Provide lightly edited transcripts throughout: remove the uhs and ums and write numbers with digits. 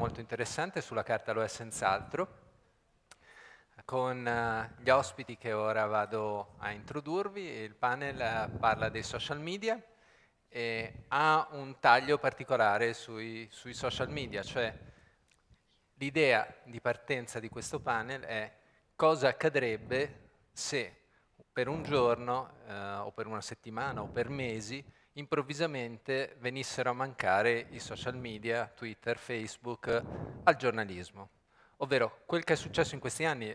molto interessante, sulla carta lo è senz'altro, con gli ospiti che ora vado a introdurvi. Il panel parla dei social media e ha un taglio particolare sui social media, cioè l'idea di partenza di questo panel è cosa accadrebbe se per un giorno o per una settimana o per mesi improvvisamente venissero a mancare i social media, Twitter, Facebook, al giornalismo. Ovvero quel che è successo in questi anni,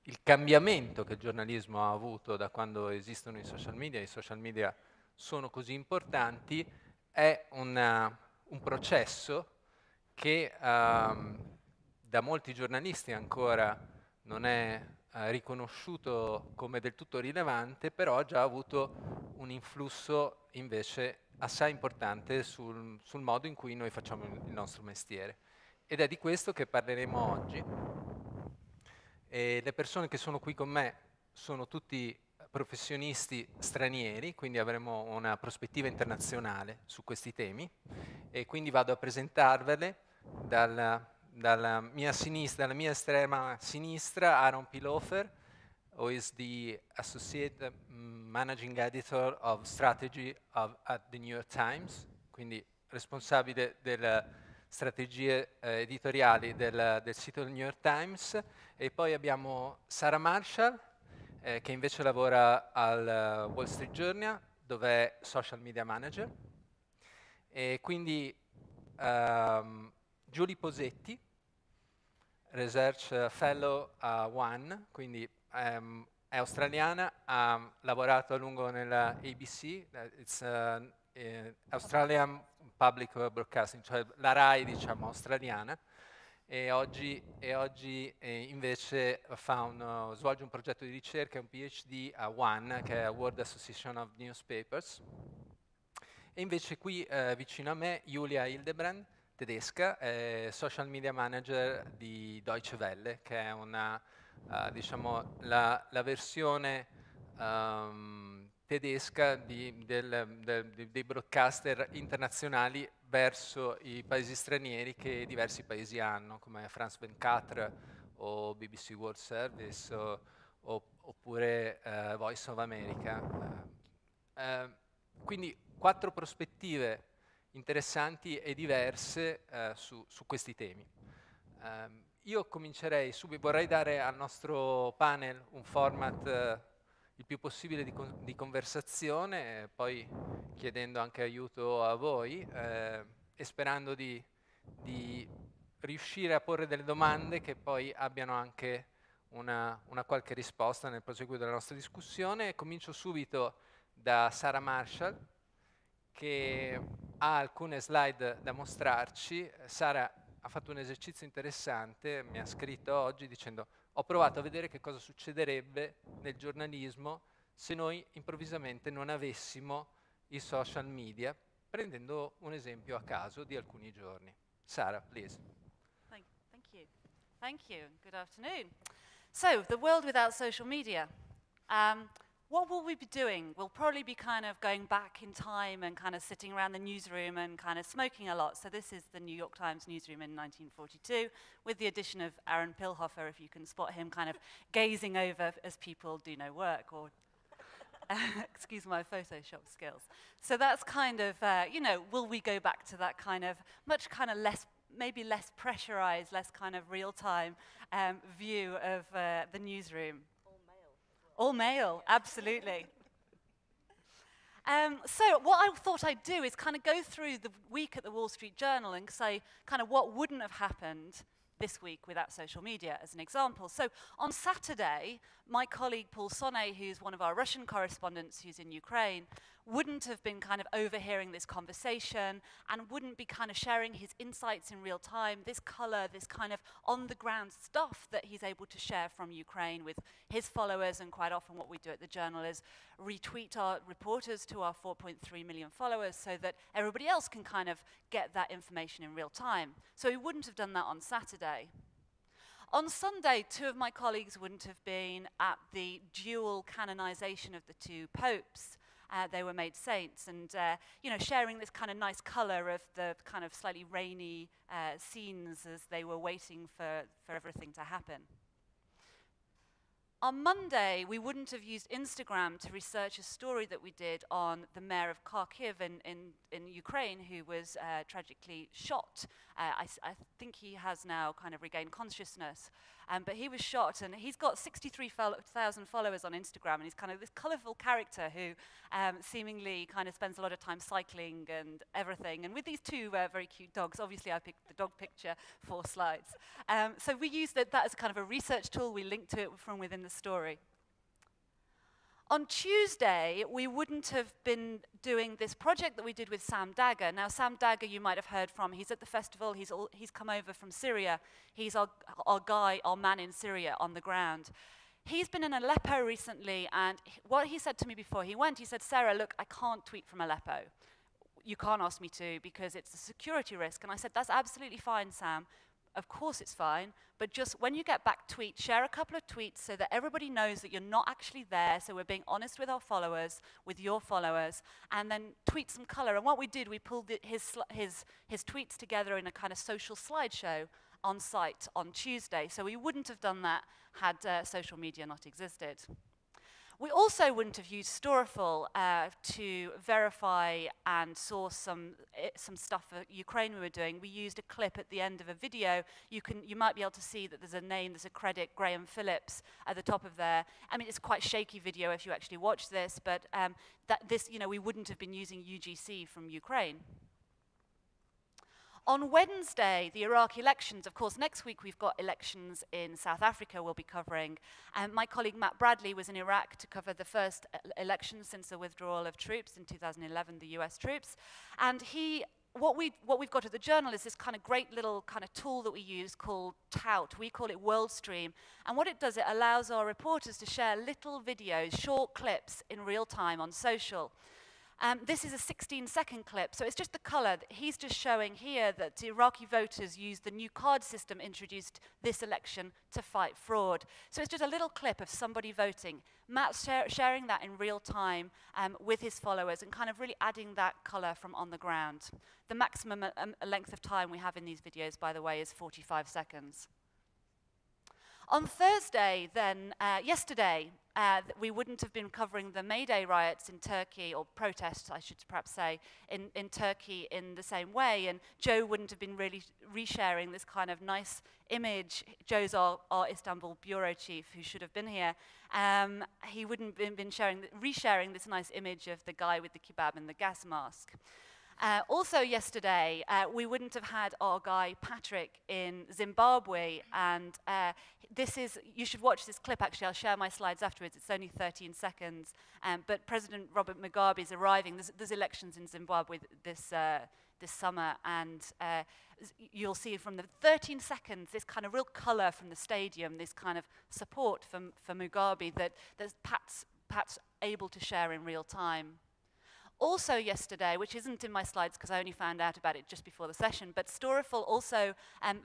il cambiamento che il giornalismo ha avuto da quando esistono i social media sono così importanti, è un processo che da molti giornalisti ancora non è riconosciuto come del tutto rilevante, però ha già avuto un influsso invece assai importante sul modo in cui noi facciamo il nostro mestiere. Ed è di questo che parleremo oggi. E le persone che sono qui con me sono tutti professionisti stranieri, quindi avremo una prospettiva internazionale su questi temi, e quindi vado a presentarvele dalla mia estrema sinistra, Aaron Pilofer, who is the Associate Managing Editor of Strategy at the New York Times, quindi responsabile delle strategie editoriali del sito del New York Times. E poi abbiamo Sarah Marshall, che invece lavora al Wall Street Journal, dove è Social Media Manager. E quindi Julie Posetti, Research Fellow a One, quindi è australiana, ha lavorato a lungo nella ABC, it's Australian Public Broadcasting, cioè la RAI, diciamo, australiana, e oggi invece svolge un progetto di ricerca, un PhD a One, che è World Association of Newspapers. E invece qui vicino a me Julia Hildebrand, tedesca, social media manager di Deutsche Welle, che è diciamo, la versione tedesca dei broadcaster internazionali verso i paesi stranieri che diversi paesi hanno, come France 24 o BBC World Service oppure Voice of America. Quindi 4 prospettive interessanti e diverse su questi temi. Io comincerei subito, vorrei dare al nostro panel un format il più possibile di conversazione, poi chiedendo anche aiuto a voi e sperando di riuscire a porre delle domande che poi abbiano anche una qualche risposta nel proseguo della nostra discussione. Comincio subito da Sarah Marshall, che ha alcune slide da mostrarci. Sara ha fatto un esercizio interessante, mi ha scritto oggi dicendo: ho provato a vedere che cosa succederebbe nel giornalismo se noi improvvisamente non avessimo i social media, prendendo un esempio a caso di alcuni giorni. Sara, please. Thank you. Thank you. Good afternoon. So, the world without social media. What will we be doing? We'll probably be kind of going back in time and kind of sitting around the newsroom and kind of smoking a lot. So this is the New York Times newsroom in 1942, with the addition of Aaron Pilhofer, if you can spot him kind of gazing over as people do no work, or excuse my Photoshop skills. So that's kind of, you know, will we go back to that kind of much kind of less, maybe less pressurized, less kind of real-time view of the newsroom? All male, absolutely. So what I thought I'd do is kind of go through the week at the Wall Street Journal and say kind of what wouldn't have happened this week without social media, as an example. So on Saturday, my colleague Paul Sonnet, who's one of our Russian correspondents who's in Ukraine, wouldn't have been kind of overhearing this conversation and wouldn't be kind of sharing his insights in real time, this color, this kind of on-the-ground stuff that he's able to share from Ukraine with his followers. And quite often what we do at the Journal is retweet our reporters to our 4.3 million followers so that everybody else can kind of get that information in real time. So he wouldn't have done that on Saturday. On Sunday, 2 of my colleagues wouldn't have been at the dual canonization of the 2 popes. they were made saints, and you know, sharing this kind of nice color of the kind of slightly rainy scenes as they were waiting for everything to happen. On Monday, we wouldn't have used Instagram to research a story that we did on the mayor of Kharkiv in Ukraine, who was tragically shot. I think he has now kind of regained consciousness. But he was shot, and he's got 63,000 followers on Instagram, and he's kind of this colorful character who seemingly kind of spends a lot of time cycling and everything. And with these two very cute dogs, obviously I picked the dog picture for slides. So we used that as kind of a research tool. We linked to it from within the story. On Tuesday, we wouldn't have been doing this project that we did with Sam Dagger. Now, Sam Dagger, you might have heard from. He's at the festival. He's come over from Syria. He's our man in Syria on the ground. He's been in Aleppo recently, and what he said to me before he went, he said, Sarah, look, I can't tweet from Aleppo. You can't ask me to because it's a security risk. And I said, that's absolutely fine, Sam. Of course it's fine, but just when you get back, share a couple of tweets so that everybody knows that you're not actually there, so we're being honest with our followers, with your followers, and then tweet some color. And what we did, we pulled his tweets together in a kind of social slideshow on site on Tuesday, so we wouldn't have done that had social media not existed. We also wouldn't have used Storyful to verify and source some stuff for Ukraine we were doing. We used a clip at the end of a video. You might be able to see that there's a name, there's a credit, Graham Phillips, at the top of there. I mean, it's quite shaky video if you actually watch this, but we wouldn't have been using UGC from Ukraine. On Wednesday, the Iraq elections, of course, next week we've got elections in South Africa we'll be covering. My colleague Matt Bradley was in Iraq to cover the first election since the withdrawal of troops in 2011, the US troops. And what we've got at the Journal is this kind of great little kind of tool that we use called Tout. We call it WorldStream. And what it does, it allows our reporters to share little videos, short clips in real time on social. This is a 16-second clip, so it's just the color. He's just showing here that Iraqi voters used the new card system introduced this election to fight fraud. So it's just a little clip of somebody voting. Matt's sharing that in real time with his followers and kind of really adding that color from on the ground. The maximum length of time we have in these videos, by the way, is 45 seconds. On Thursday, then, yesterday, we wouldn't have been covering the May Day riots in Turkey, or protests, I should perhaps say, in Turkey in the same way. And Joe wouldn't have been really resharing this kind of nice image. Joe's our Istanbul bureau chief, who should have been here. He wouldn't have been resharing this nice image of the guy with the kebab and the gas mask. Also yesterday, we wouldn't have had our guy Patrick in Zimbabwe, and you should watch this clip actually. I'll share my slides afterwards. It's only 13 seconds, but President Robert Mugabe is arriving. There's elections in Zimbabwe this summer, and you'll see from the 13 seconds this kind of real color from the stadium, this kind of support for Mugabe that Pat's able to share in real time. Also yesterday, which isn't in my slides because I only found out about it just before the session, but Storyful also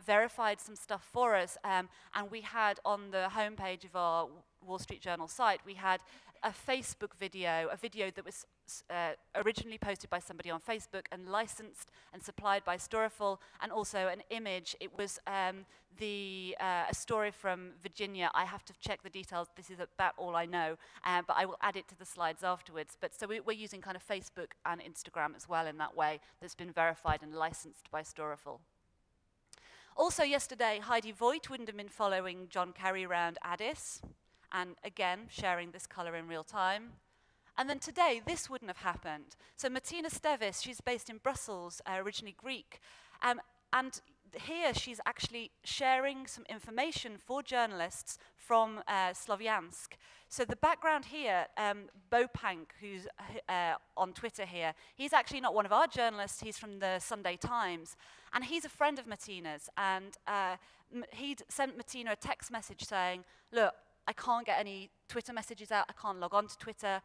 verified some stuff for us, and we had on the homepage of our Wall Street Journal site, we had a Facebook video, a video that was originally posted by somebody on Facebook and licensed and supplied by Storyful, and also an image. It was a story from Virginia. I have to check the details. This is about all I know, but I will add it to the slides afterwards. But so we're using kind of Facebook and Instagram as well in that way that's been verified and licensed by Storyful. Also yesterday, Heidi Voigt wouldn't have been following John Kerry around Addis, and again, sharing this color in real time. And then today, this wouldn't have happened. So Martina Stevis, she's based in Brussels, originally Greek, and here she's actually sharing some information for journalists from Sloviansk. So the background here, Bopank, who's on Twitter here, he's actually not one of our journalists, he's from the Sunday Times, and he's a friend of Martina's, and he'd sent Martina a text message saying, look, I can't get any Twitter messages out, I can't log on to Twitter.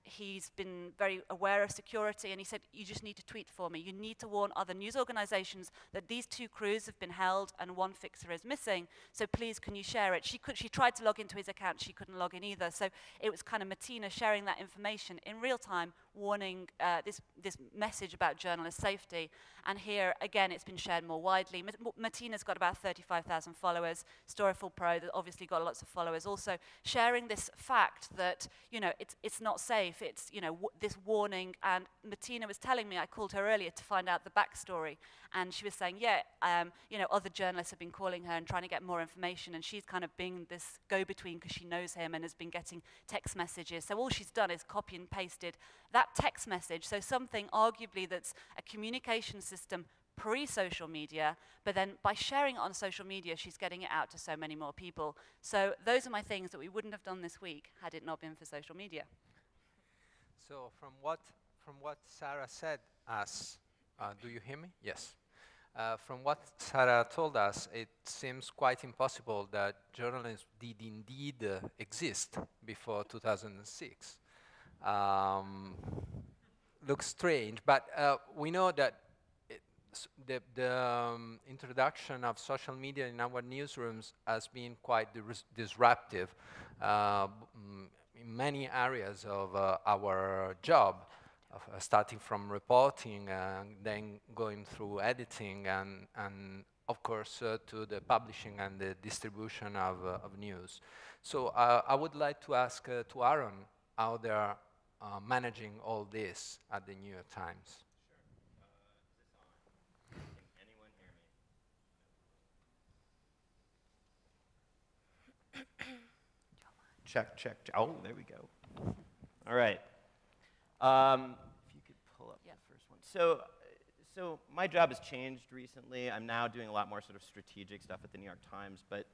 He's been very aware of security, and he said, you just need to tweet for me. You need to warn other news organizations that these 2 crews have been held and 1 fixer is missing, so please can you share it? She tried to log into his account, she couldn't log in either, so it was kind of Martina sharing that information in real time, warning this message about journalist safety. And here, again, it's been shared more widely. Martina's got about 35,000 followers. Storyful Pro, that obviously got lots of followers, also sharing this fact that, you know, it's not safe. It's, you know, this warning. And Martina was telling me, I called her earlier to find out the backstory, and she was saying, yeah, you know, other journalists have been calling her and trying to get more information, and she's kind of being this go-between because she knows him and has been getting text messages. So all she's done is copy and pasted that text message, so something arguably that's a communication system pre-social media, but then by sharing it on social media, she's getting it out to so many more people. So those are my things that we wouldn't have done this week had it not been for social media. So from what Sarah said us, do you hear me? Yes. From what Sarah told us, it seems quite impossible that journalism did indeed exist before 2006. Looks strange, but we know that the introduction of social media in our newsrooms has been quite disruptive in many areas of our job, starting from reporting and then going through editing and of course to the publishing and the distribution of news. So I would like to ask to Aaron how they are managing all this at the New York Times. Sure. Is this on? Can anyone hear me? Check, check, check. Oh, there we go. All right. If you could pull up the first one. So my job has changed recently. I'm now doing a lot more sort of strategic stuff at the New York Times, but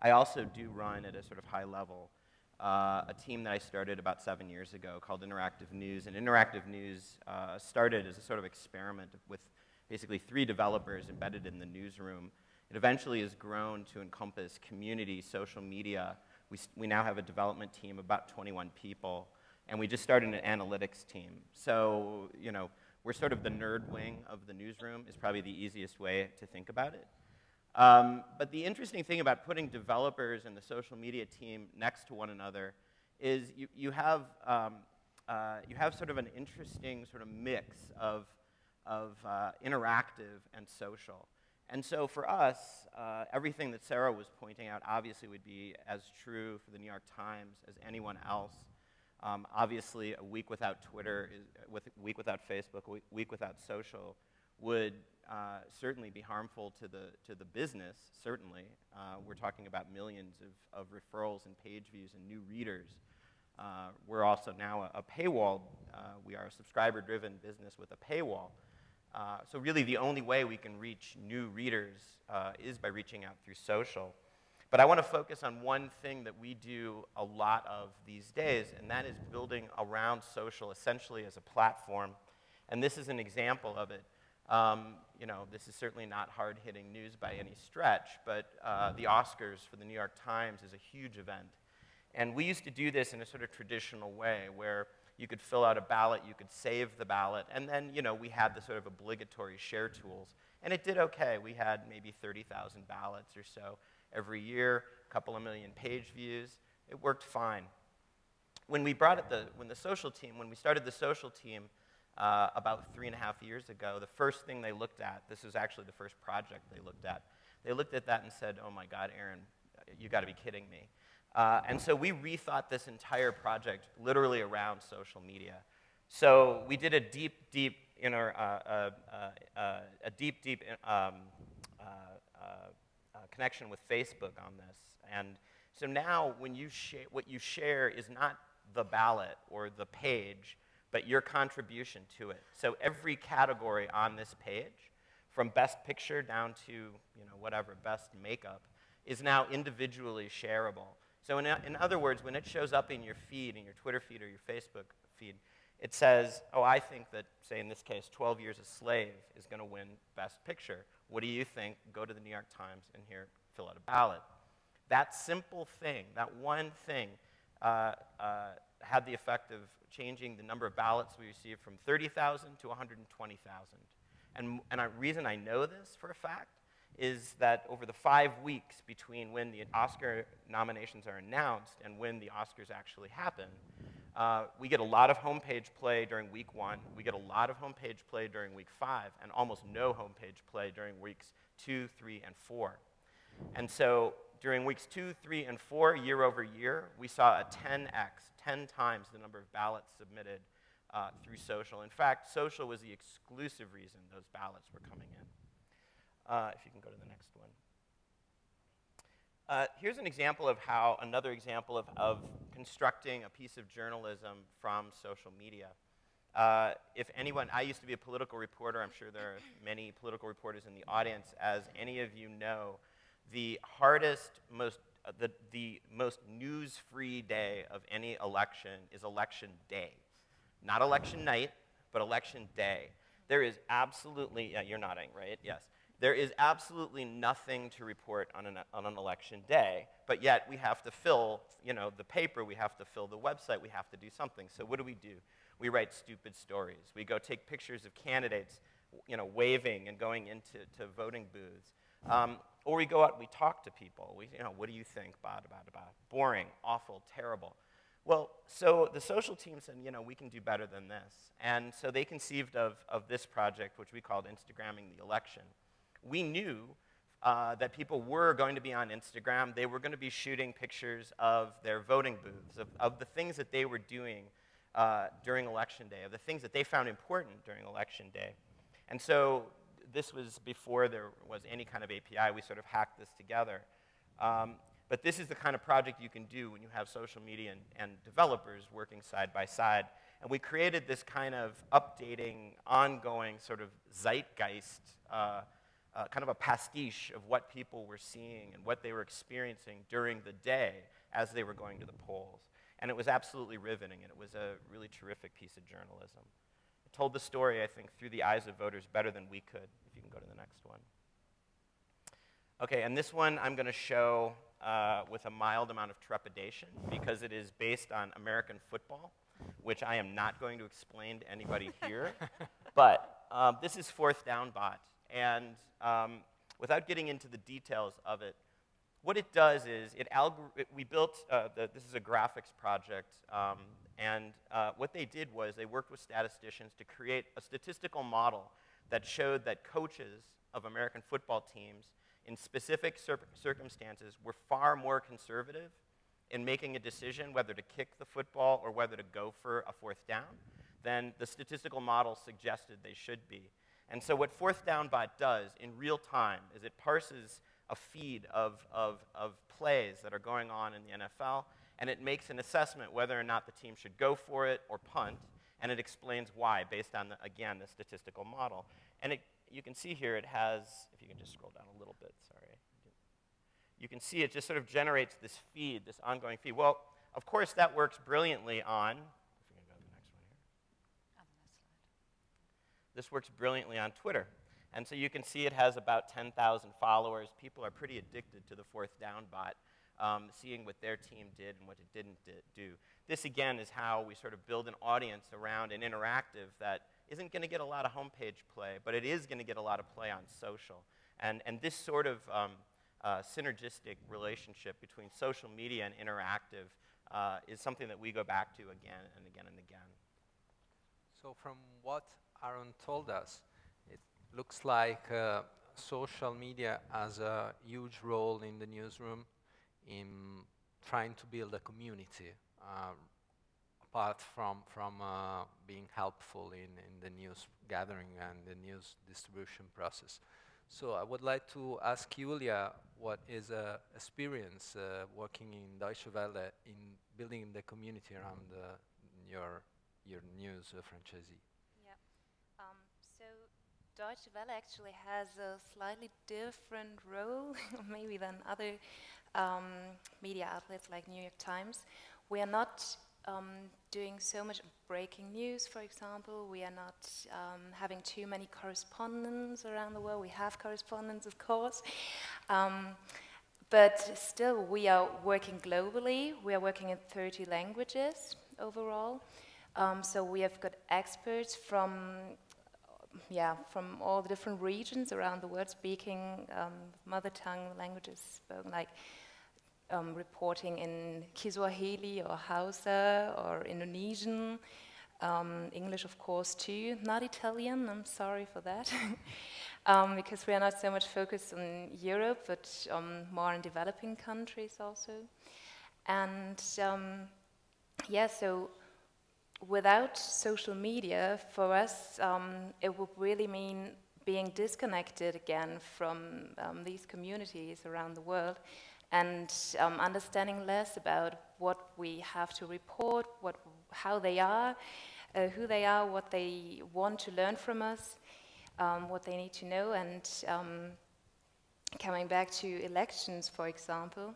I also do run at a sort of high level a team that I started about 7 years ago called Interactive News. And Interactive News started as a sort of experiment with basically 3 developers embedded in the newsroom. It eventually has grown to encompass community, social media. We now have a development team of about 21 people, and we just started an analytics team. So, you know, we're sort of the nerd wing of the newsroom is probably the easiest way to think about it. But the interesting thing about putting developers and the social media team next to one another is you have sort of an interesting sort of mix of interactive and social. And so for us, everything that Sarah was pointing out obviously would be as true for the New York Times as anyone else. Obviously, a week without Twitter, a week without Facebook, a week without social would certainly be harmful to the business, certainly. We're talking about millions of referrals and page views and new readers. We're also now a paywall. We are a subscriber-driven business with a paywall. So really the only way we can reach new readers is by reaching out through social. But I want to focus on one thing that we do a lot of these days, and that is building around social essentially as a platform. And this is an example of it. You know, this is certainly not hard-hitting news by any stretch, but the Oscars for the New York Times is a huge event. And we used to do this in a sort of traditional way where you could fill out a ballot, you could save the ballot, and then, you know, we had the sort of obligatory share tools. And it did okay. We had maybe 30,000 ballots or so every year, a couple of million page views. It worked fine. When we started the social team about 3.5 years ago, the first thing they looked at, this was actually the first project they looked at that and said, oh my God, Aaron, you gotta be kidding me. And so we rethought this entire project literally around social media. So we did a deep connection with Facebook on this. And so now when what you share is not the ballot or the page, but your contribution to it. So every category on this page, from best picture down to, you know, whatever, best makeup, is now individually shareable. So in other words, when it shows up in your feed, in your Twitter feed or your Facebook feed, it says, oh, I think that, say in this case, 12 Years a Slave is going to win Best Picture. What do you think? Go to the New York Times and here, fill out a ballot. That simple thing, that one thing, had the effect of changing the number of ballots we received from 30,000 to 120,000. And the reason I know this for a fact is that over the 5 weeks between when the Oscar nominations are announced and when the Oscars actually happen, we get a lot of homepage play during week 1, we get a lot of homepage play during week 5, and almost no homepage play during weeks 2, 3, and 4. And so during weeks 2, 3, and 4, year over year, we saw a 10x, 10 times the number of ballots submitted through social. In fact, social was the exclusive reason those ballots were coming in. If you can go to the next one. Here's an example of how, another example of constructing a piece of journalism from social media. If anyone, I used to be a political reporter. I'm sure there are many political reporters in the audience. As any of you know, the hardest, the most news-free day of any election is election day. Not election night, but election day. There is absolutely, yeah, you're nodding, right? Yes. There is absolutely nothing to report on an election day, but yet we have to fill, the paper, we have to fill the website, we have to do something. So what do? We write stupid stories. We go take pictures of candidates, waving and going into voting booths. Or we go out and we talk to people. What do you think? Boring, awful, terrible. Well, so the social team said, we can do better than this. And so they conceived of this project, which we called Instagramming the Election. We knew that people were going to be on Instagram. They were going to be shooting pictures of their voting booths, of the things that they were doing during Election Day, of the things that they found important during Election Day. And so this was before there was any kind of API. We sort of hacked this together. But this is the kind of project you can do when you have social media and developers working side by side. And we created this kind of updating, ongoing sort of zeitgeist, kind of a pastiche of what people were seeing and what they were experiencing during the day as they were going to the polls. And it was absolutely riveting, and it was a really terrific piece of journalism. It told the story, I think, through the eyes of voters better than we could. If you can go to the next one. Okay, and this one I'm going to show with a mild amount of trepidation because it is based on American football, which I am not going to explain to anybody here. But this is Fourth Down Bot. And without getting into the details of it, what it does is we built, this is a graphics project, and what they did was they worked with statisticians to create a statistical model that showed that coaches of American football teams in specific circumstances were far more conservative in making a decision whether to kick the football or whether to go for a fourth down than the statistical model suggested they should be. And so what Fourth Down Bot does in real time is it parses a feed of plays that are going on in the NFL, and it makes an assessment whether or not the team should go for it or punt, and it explains why based on, again, the statistical model. And you can see here it has, if you can just scroll down a little bit, sorry. You can see it just sort of generates this feed, this ongoing feed. Well, of course, that works brilliantly on, if you can go to the next one here. This works brilliantly on Twitter. And so you can see it has about 10,000 followers. People are pretty addicted to the Fourth Down Bot, seeing what their team did and what it didn't do. This, again, is how we sort of build an audience around an interactive that isn't going to get a lot of homepage play, but it is going to get a lot of play on social. And this sort of synergistic relationship between social media and interactive is something that we go back to again and again and again. So from what Aaron told us, it looks like social media has a huge role in the newsroom in trying to build a community, apart from being helpful in the news gathering and the news distribution process. So I would like to ask Julia what is experience working in Deutsche Welle in building the community around your news franchisee. Yeah. So Deutsche Welle actually has a slightly different role maybe than other media outlets like New York Times. We are not doing so much breaking news, for example. We are not having too many correspondents around the world. We have correspondents, of course. But still, we are working globally. We are working in 30 languages overall. So we have got experts from all the different regions around the world speaking mother tongue languages spoken, like reporting in Kiswahili or Hausa or Indonesian, English of course too, not Italian, I'm sorry for that, because we are not so much focused on Europe, but more in developing countries also. And so without social media, for us, it would really mean being disconnected again from these communities around the world, and understanding less about what we have to report, how they are, who they are, what they want to learn from us, what they need to know. And coming back to elections, for example,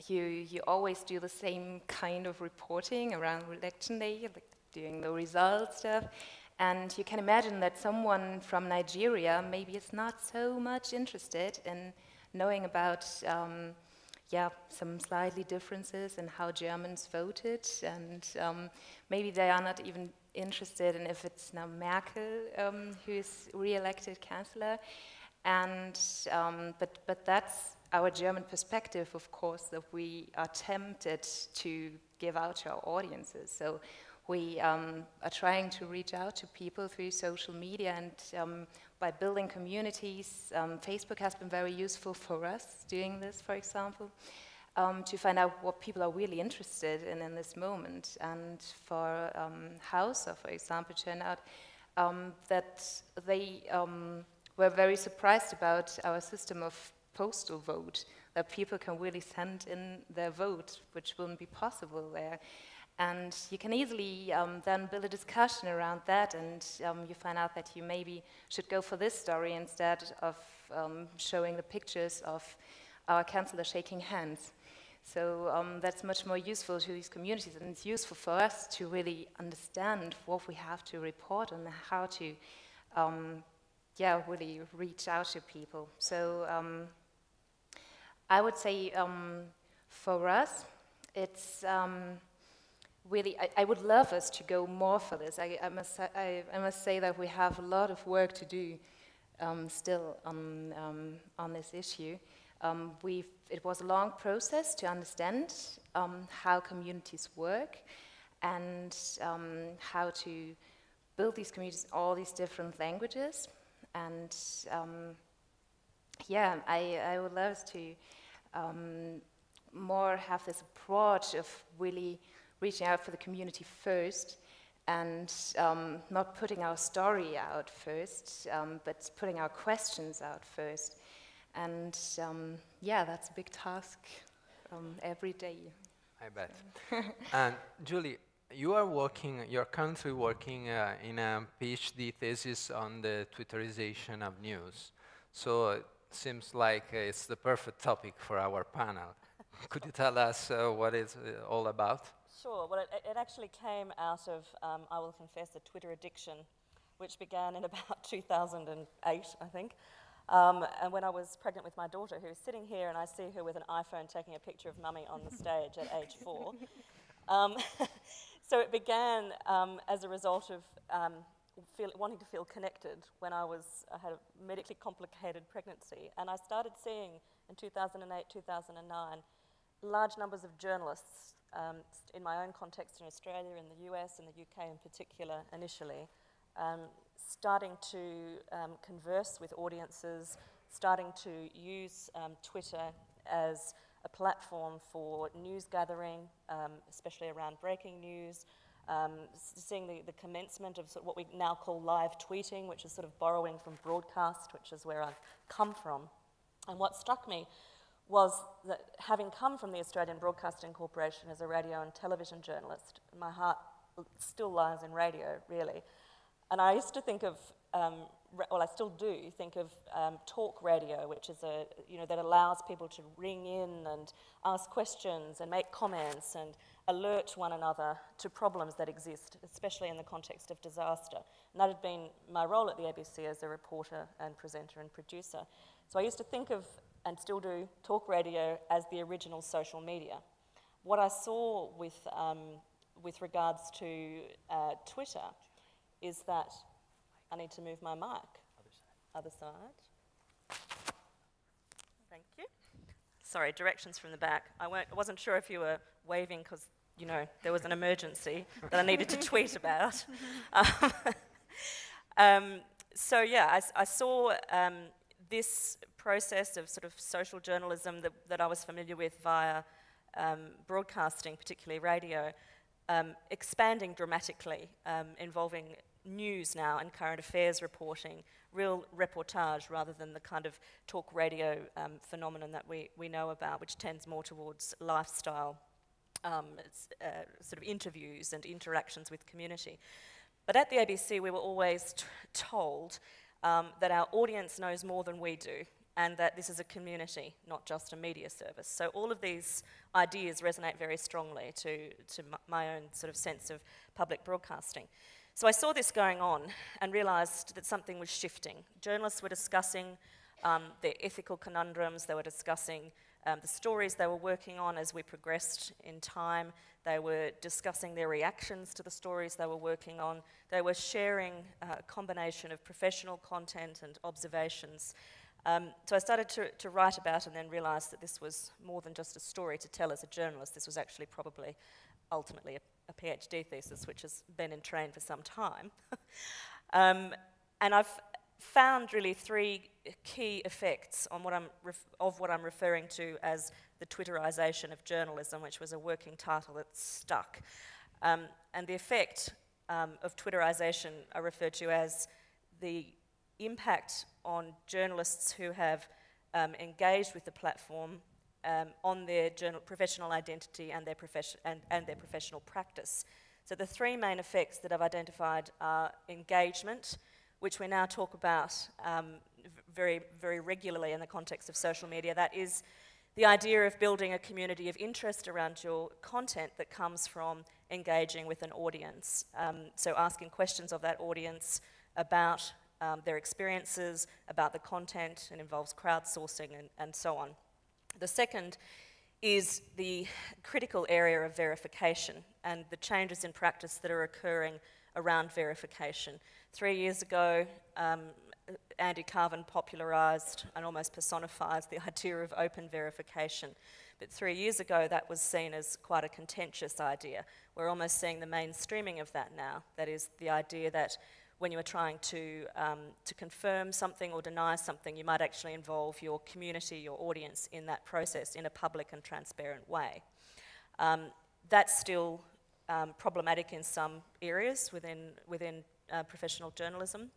you always do the same kind of reporting around election day, like doing the results stuff. And you can imagine that someone from Nigeria maybe is not so much interested in knowing about some slightly differences in how Germans voted, and maybe they are not even interested in if it's now Merkel who is re-elected chancellor. And but that's our German perspective, of course, that we are tempted to give out to our audiences. So we are trying to reach out to people through social media and by building communities. Facebook has been very useful for us doing this, for example, to find out what people are really interested in this moment. And for Hausa, for example, it turned out that they were very surprised about our system of postal vote, that people can really send in their vote, which wouldn't be possible there. And you can easily then build a discussion around that, and you find out that you maybe should go for this story instead of showing the pictures of our chancellor shaking hands. So that's much more useful to these communities, and it's useful for us to really understand what we have to report and how to really reach out to people. So I would say for us, it's really, I would love us to go more for this. I must say that we have a lot of work to do still on this issue. It was a long process to understand how communities work and how to build these communities in all these different languages. And I would love us to more have this approach of really reaching out for the community first, and not putting our story out first, but putting our questions out first. And that's a big task every day. I bet. And Julie, you're currently working in a PhD thesis on the Twitterization of news. So it seems like it's the perfect topic for our panel. Could you tell us what it's all about? Sure. Well, it actually came out of, I will confess, a Twitter addiction, which began in about 2008, I think. And when I was pregnant with my daughter, who is sitting here, and I see her with an iPhone taking a picture of Mummy on the stage at age 4. So it began as a result of wanting to feel connected when I had a medically complicated pregnancy. And I started seeing in 2008, 2009, large numbers of journalists in my own context in Australia, in the US, and the UK in particular initially, starting to converse with audiences, starting to use Twitter as a platform for news gathering, especially around breaking news, seeing the commencement of sort of what we now call live tweeting, which is sort of borrowing from broadcast, which is where I've come from. And what struck me was that having come from the Australian Broadcasting Corporation as a radio and television journalist, my heart still lies in radio, really. And I used to think of, I still do think of talk radio, which is that allows people to ring in and ask questions and make comments and alert one another to problems that exist, especially in the context of disaster. And that had been my role at the ABC as a reporter and presenter and producer. So I used to think of and still do talk radio as the original social media. What I saw with regards to Twitter is that, I need to move my mic. Other side. Thank you. Sorry, directions from the back. I wasn't sure if you were waving because, you know, there was an emergency that I needed to tweet about. So yeah, I saw this process of sort of social journalism that I was familiar with via broadcasting, particularly radio, expanding dramatically, involving news now and current affairs reporting, real reportage rather than the kind of talk radio phenomenon that we know about, which tends more towards lifestyle sort of interviews and interactions with community. But at the ABC, we were always told that our audience knows more than we do, and that this is a community, not just a media service. So all of these ideas resonate very strongly to my own sort of sense of public broadcasting. So I saw this going on and realised that something was shifting. Journalists were discussing their ethical conundrums, they were discussing the stories they were working on as we progressed in time. They were discussing their reactions to the stories they were working on. They were sharing a combination of professional content and observations. So I started to write about it and then realised that this was more than just a story to tell as a journalist. This was actually probably ultimately a PhD thesis, which has been in train for some time. And I've found really three key effects on what I'm referring to as the Twitterization of journalism, which was a working title that stuck. And the effect of Twitterization I refer to as the impact on journalists who have engaged with the platform on their professional identity and their professional practice. So the three main effects that I've identified are engagement, which we now talk about very, very regularly in the context of social media. That is the idea of building a community of interest around your content that comes from engaging with an audience. So asking questions of that audience about their experiences, about the content, and involves crowdsourcing and so on. The second is the critical area of verification and the changes in practice that are occurring around verification. 3 years ago, Andy Carvin popularised and almost personifies the idea of open verification. But 3 years ago, that was seen as quite a contentious idea. We're almost seeing the mainstreaming of that now. That is the idea that when you are trying to confirm something or deny something, you might actually involve your community, your audience in that process in a public and transparent way. That's still problematic in some areas within professional journalism,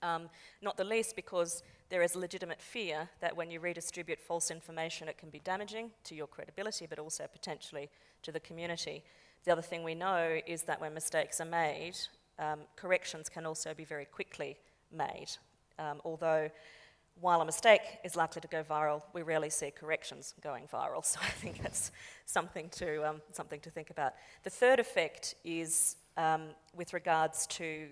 not the least because there is legitimate fear that when you redistribute false information, it can be damaging to your credibility, but also potentially to the community. The other thing we know is that when mistakes are made, corrections can also be very quickly made. Although, while a mistake is likely to go viral, we rarely see corrections going viral. So I think that's something to think about. The third effect is with regards to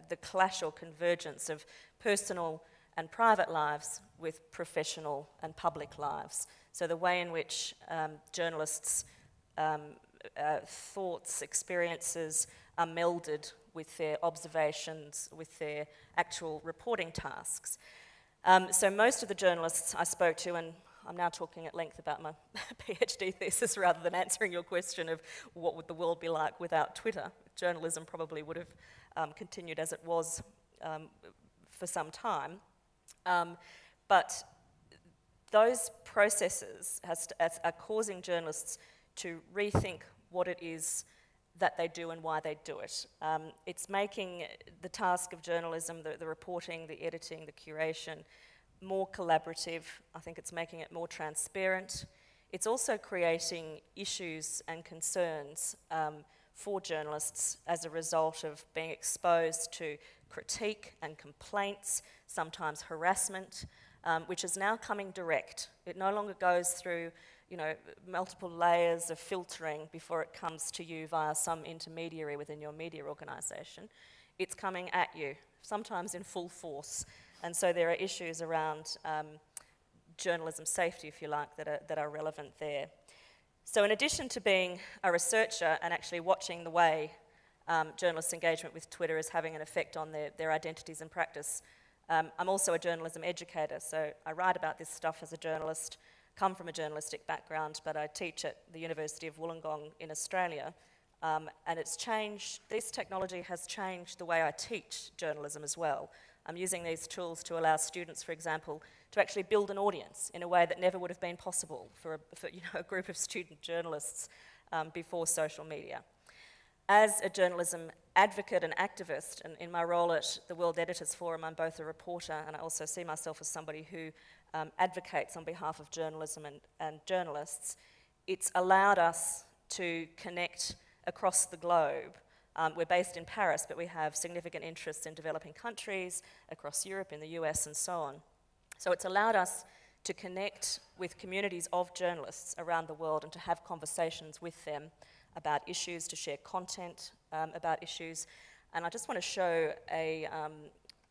the clash or convergence of personal and private lives with professional and public lives. So the way in which journalists' thoughts, experiences are melded with their observations, with their actual reporting tasks. So most of the journalists I spoke to, and I'm now talking at length about my PhD thesis rather than answering your question of what would the world be like without Twitter. Journalism probably would have continued as it was for some time. But those processes are causing journalists to rethink what it is that they do and why they do it. It's making the task of journalism, the reporting, the editing, the curation, more collaborative. I think it's making it more transparent. It's also creating issues and concerns for journalists as a result of being exposed to critique and complaints, sometimes harassment, which is now coming direct. It no longer goes through multiple layers of filtering before it comes to you via some intermediary within your media organisation. It's coming at you, sometimes in full force. And so there are issues around journalism safety, if you like, that are relevant there. So in addition to being a researcher and actually watching the way journalists' engagement with Twitter is having an effect on their identities and practice, I'm also a journalism educator, so I write about this stuff as a journalist, come from a journalistic background, but I teach at the University of Wollongong in Australia, and it's changed, this technology has changed the way I teach journalism as well. I'm using these tools to allow students, for example, to actually build an audience in a way that never would have been possible for a group of student journalists before social media. As a journalism advocate and activist, and in my role at the World Editors Forum, I'm both a reporter and I also see myself as somebody who advocates on behalf of journalism and journalists, it's allowed us to connect across the globe. We're based in Paris, but we have significant interests in developing countries, across Europe, in the US, and so on. So it's allowed us to connect with communities of journalists around the world and to have conversations with them about issues, to share content about issues. And I just want to show a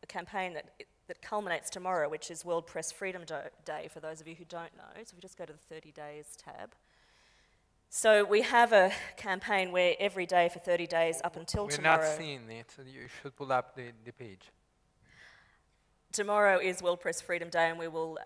campaign that culminates tomorrow, which is World Press Freedom Day, for those of you who don't know. So if we just go to the 30 days tab. So we have a campaign where every day for 30 days up until tomorrow... We're not seeing it, so you should pull up the page. Tomorrow is World Press Freedom Day, and we will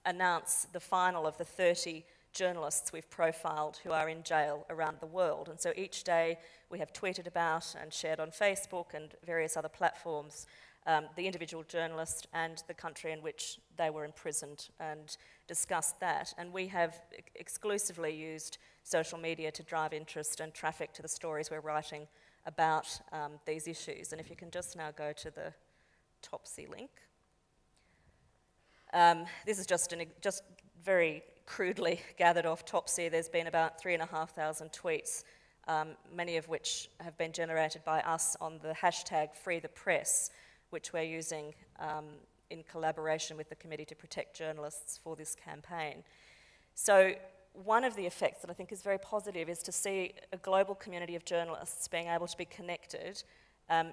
announce the final of the 30 journalists we've profiled who are in jail around the world. And so each day we have tweeted about and shared on Facebook and various other platforms the individual journalist and the country in which they were imprisoned and discussed that. And we have exclusively used social media to drive interest and traffic to the stories we're writing about these issues. And if you can just now go to the Topsy link. This is just very crudely gathered off Topsy. There's been about 3,500 tweets, many of which have been generated by us on the hashtag #FreeThePress, which we're using in collaboration with the Committee to Protect Journalists for this campaign. So one of the effects that I think is very positive is to see a global community of journalists being able to be connected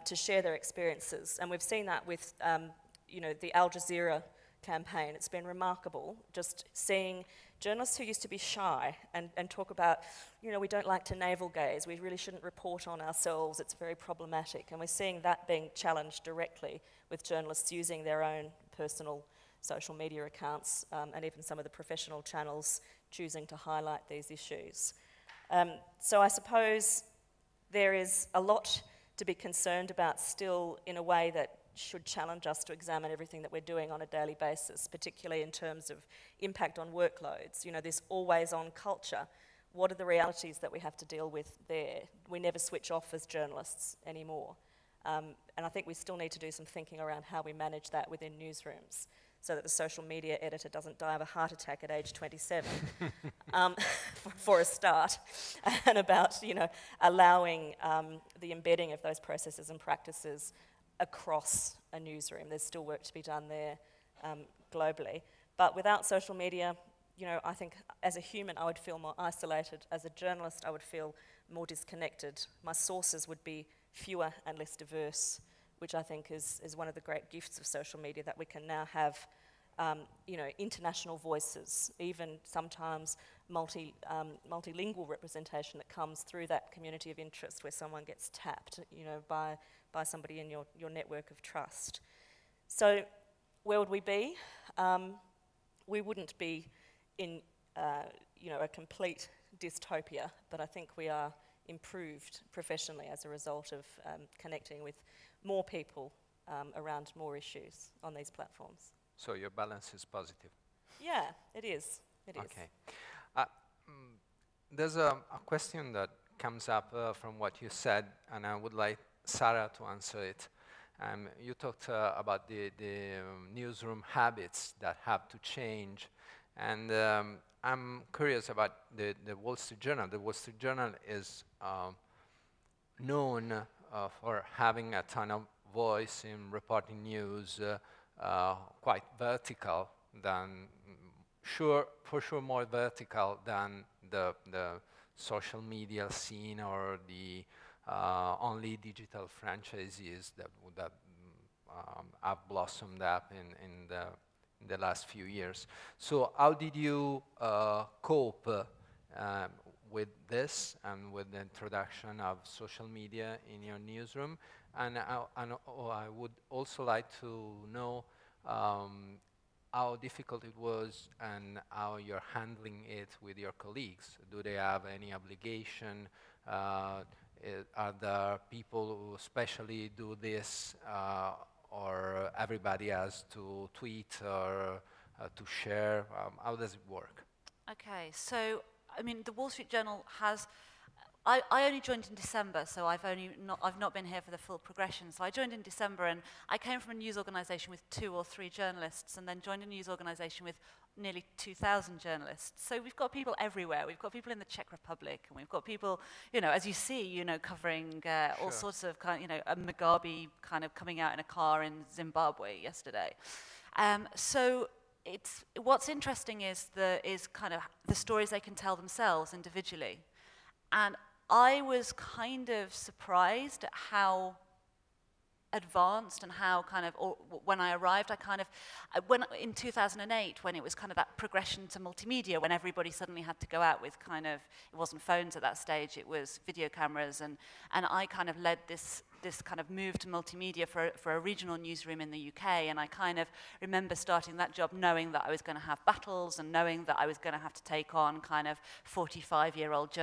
to share their experiences. And we've seen that with the Al Jazeera campaign. It's been remarkable just seeing journalists who used to be shy and talk about, we don't like to navel gaze, we really shouldn't report on ourselves, it's very problematic. And we're seeing that being challenged directly with journalists using their own personal social media accounts and even some of the professional channels choosing to highlight these issues. So I suppose there is a lot to be concerned about still in a way that should challenge us to examine everything that we're doing on a daily basis, particularly in terms of impact on workloads. This always-on culture. What are the realities that we have to deal with there? We never switch off as journalists anymore. And I think we still need to do some thinking around how we manage that within newsrooms so that the social media editor doesn't die of a heart attack at age 27, for a start, and about allowing the embedding of those processes and practices across a newsroom. There's still work to be done there globally. But without social media, I think as a human I would feel more isolated. As a journalist I would feel more disconnected. My sources would be fewer and less diverse, which I think is one of the great gifts of social media, that we can now have international voices, even sometimes multilingual representation that comes through that community of interest where someone gets tapped, by somebody in your network of trust. So where would we be? We wouldn't be in a complete dystopia, but I think we are improved professionally as a result of connecting with more people around more issues on these platforms. So your balance is positive? Yeah, it is. It is. Okay. There's a question that comes up from what you said, and I would like Sarah to answer it. You talked about the newsroom habits that have to change, and I'm curious about the Wall Street Journal. The Wall Street Journal is known for having a ton of voice in reporting news, quite vertical than, for sure more vertical than the social media scene or the only digital franchises that have blossomed up in the in the last few years. So how did you cope with this and with the introduction of social media in your newsroom? And I would also like to know how difficult it was and how you're handling it with your colleagues. Do they have any obligation? Are there people who especially do this, or everybody has to tweet or to share? How does it work? Okay, so, I mean, the Wall Street Journal has, I only joined in December, so I've not been here for the full progression. So I joined in December, and I came from a news organization with 2 or 3 journalists, and then joined a news organization with nearly 2,000 journalists. So we've got people everywhere. We've got people in the Czech Republic, and we've got people, you know, as you see, you know, covering all sorts of kind, you know, a Mugabe kind of coming out in a car in Zimbabwe yesterday. So what's interesting is kind of the stories they can tell themselves individually. And I was kind of surprised at how advanced and how kind of, or when I arrived, in 2008, when it was kind of that progression to multimedia, when everybody suddenly had to go out with kind of, it wasn't phones at that stage, it was video cameras, and I kind of led this kind of move to multimedia for a regional newsroom in the UK, and I kind of remember starting that job knowing that I was going to have battles and knowing that I was going to have to take on kind of 45-year-old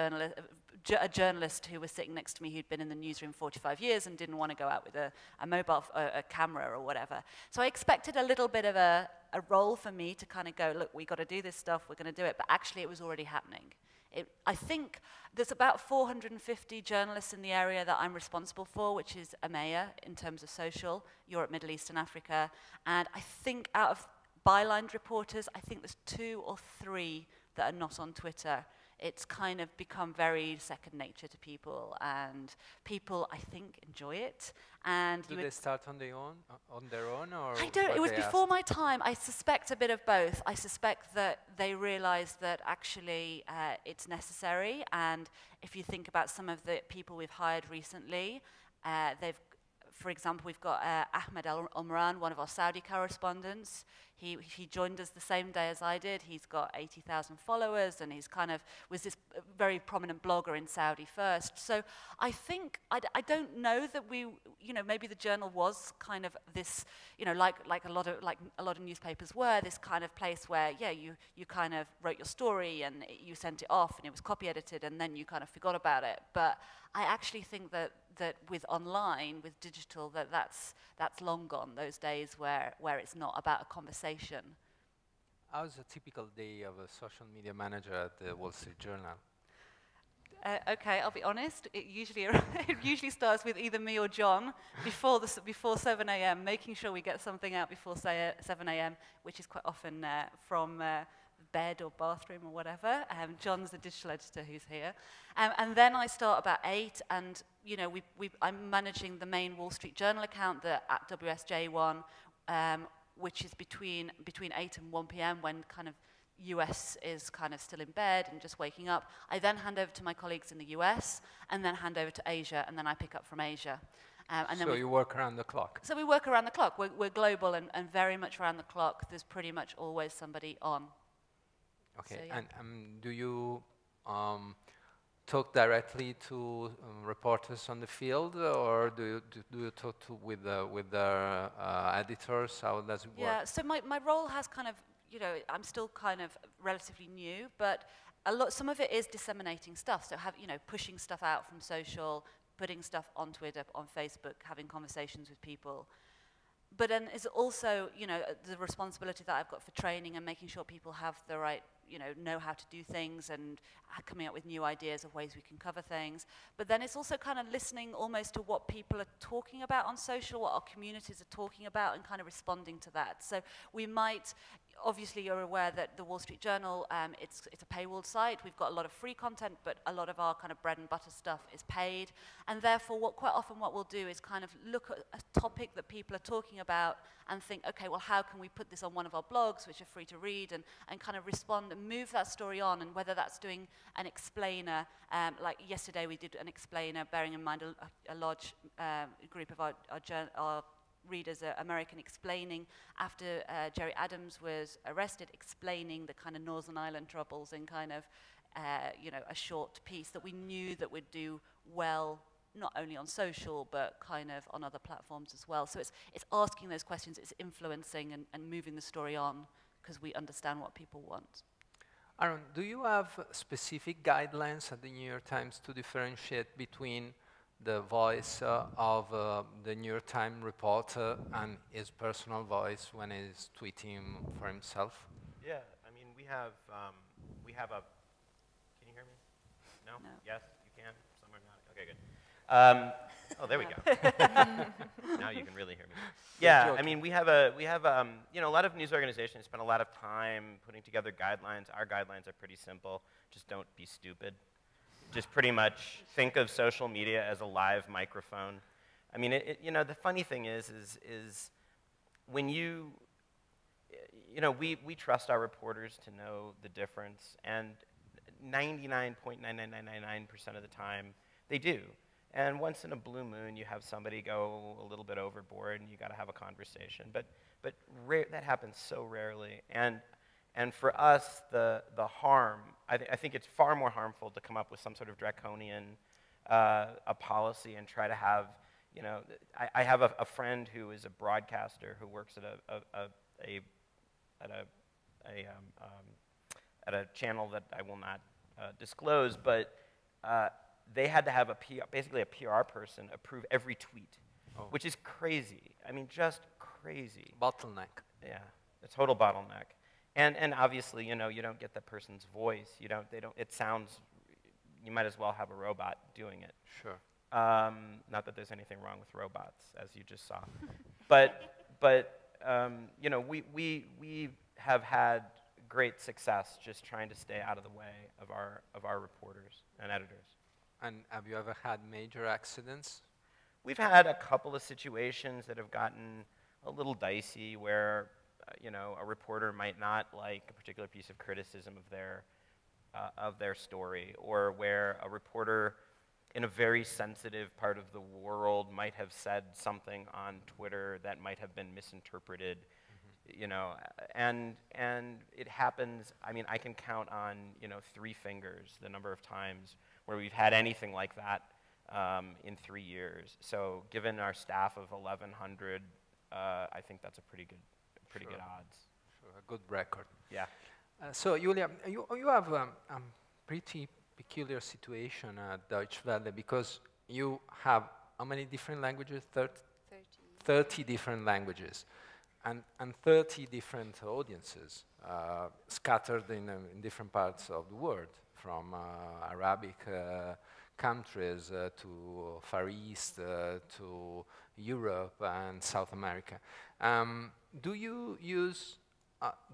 a journalist who was sitting next to me who'd been in the newsroom 45 years and didn't want to go out with a camera or whatever. So I expected a little bit of a role for me to kind of go, look, we got to do this stuff, we're going to do it, but actually it was already happening. I think there's about 450 journalists in the area that I'm responsible for, which is EMEA in terms of social, Europe, Middle East, and Africa. And I think out of byline reporters, I think there's 2 or 3 that are not on Twitter. It's kind of become very second nature to people, and people, I think, enjoy it. And do they start on their own, or I don't. It was before my time. I suspect a bit of both. I suspect that they realised that actually it's necessary. And if you think about some of the people we've hired recently, for example, we've got Ahmed Al-Umran, one of our Saudi correspondents. He joined us the same day as I did. He's got 80,000 followers, and he's kind of was this very prominent blogger in Saudi first. So I think, I don't know that we, you know, maybe the journal was kind of this, you know, like a lot of newspapers were, this kind of place where, yeah, you kind of wrote your story and you sent it off and it was copy edited and then you kind of forgot about it. But I actually think that with online, with digital, that's long gone, those days where it's not about a conversation. How's a typical day of a social media manager at the Wall Street Journal? Okay, I'll be honest. It usually starts with either me or John before 7 a.m., making sure we get something out before 7 a.m., which is quite often from bed or bathroom or whatever. John's the digital editor who's here. And then I start about 8, and you know, I'm managing the main Wall Street Journal account, the at WSJ1, which is between 8 and 1 p.m. when kind of US is kind of still in bed and just waking up. I then hand over to my colleagues in the US, and then hand over to Asia, and then I pick up from Asia. And then so you work around the clock? So we work around the clock. We're global and very much around the clock. There's pretty much always somebody on. Okay, So, yeah. and do you talk directly to reporters on the field, or do you talk with the editors? How does it work? Yeah, so my role has kind of, you know, I'm still kind of relatively new, but some of it is disseminating stuff. So pushing stuff out from social, putting stuff on Twitter, on Facebook, having conversations with people. But then it's also, you know, the responsibility that I've got for training and making sure people have the right, you know how to do things and coming up with new ideas of ways we can cover things. But then it's also kind of listening almost to what people are talking about on social, what our communities are talking about, and kind of responding to that. So we might, obviously you're aware that the Wall Street Journal, it's a paywalled site. We've got a lot of free content, but a lot of our kind of bread and butter stuff is paid. And therefore, quite often what we'll do is kind of look at a topic that people are talking about and think, okay, well, how can we put this on one of our blogs, which are free to read, and kind of respond and move that story on, and whether that's doing an explainer, like yesterday we did an explainer, bearing in mind a large group of our read as an American explaining, after Jerry Adams was arrested, explaining the kind of Northern Ireland troubles in kind of, you know, a short piece that we knew that would do well, not only on social, but kind of on other platforms as well. So it's asking those questions, it's influencing and moving the story on, because we understand what people want. Aaron, do you have specific guidelines at the New York Times to differentiate between the voice of the New York Times reporter and his personal voice when he's tweeting for himself? Yeah, I mean, we have a, can you hear me? No? No. Yes, you can? Somewhere not? Okay, good. Oh, there we go. Now you can really hear me. Yeah, I mean, we have you know, a lot of news organizations spend a lot of time putting together guidelines. Our guidelines are pretty simple. Just don't be stupid. Just pretty much think of social media as a live microphone. I mean, you know, the funny thing is when you know, we trust our reporters to know the difference, and 99.99999% of the time, they do. And once in a blue moon, you have somebody go a little bit overboard, and you got to have a conversation. But that happens so rarely. And for us, the harm, I think it's far more harmful to come up with some sort of draconian a policy and try to have, you know, I have a friend who is a broadcaster who works at a channel that I will not disclose, but they had to have basically a PR person approve every tweet, which is crazy. I mean, just crazy. Bottleneck. Yeah, a total bottleneck. And obviously, you know, you don't get that person's voice. It sounds, you might as well have a robot doing it. Sure. Not that there's anything wrong with robots, as you just saw. but you know, we have had great success just trying to stay out of the way of our reporters and editors. And have you ever had major accidents? We've had a couple of situations that have gotten a little dicey where, you know, a reporter might not like a particular piece of criticism of their story, or where a reporter in a very sensitive part of the world might have said something on Twitter that might have been misinterpreted. You know, and it happens. I mean, I can count on, you know, 3 fingers the number of times where we've had anything like that in 3 years. So given our staff of 1,100, I think that's a pretty good odds. Sure, a good record. Yeah. So Julia, you have a pretty peculiar situation at Deutsche Welle, because you have how many different languages? 30 different languages. And 30 different audiences scattered in different parts of the world, from Arabic countries to Far East to Europe and South America. Do you use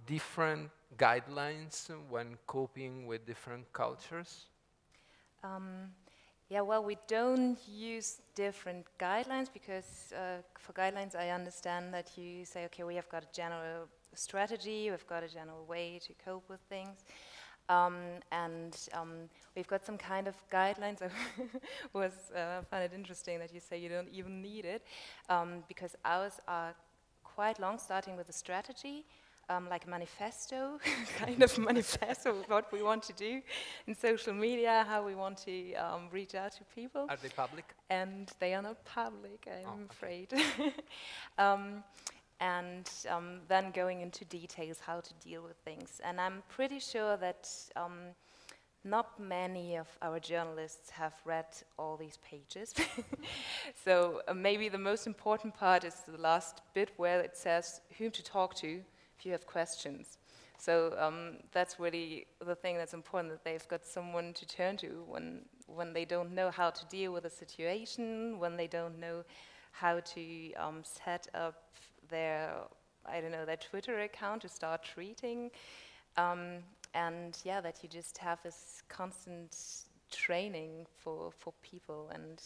different guidelines when coping with different cultures? Yeah, well, we don't use different guidelines because for guidelines I understand that you say, okay, we have got a general strategy, we've got a general way to cope with things, and we've got some kind of guidelines. I find it interesting that you say you don't even need it, because ours are quite long, starting with a strategy, like a manifesto, kind of manifesto of what we want to do in social media, how we want to reach out to people. Are they public? And they are not public, I'm afraid. And then going into details how to deal with things. And I'm pretty sure that not many of our journalists have read all these pages. So maybe the most important part is the last bit where it says whom to talk to if you have questions. So that's really the thing that's important, that they've got someone to turn to when they don't know how to deal with a situation, when they don't know how to set up their, I don't know, their Twitter account to start tweeting. And yeah, that you just have this constant training for people, and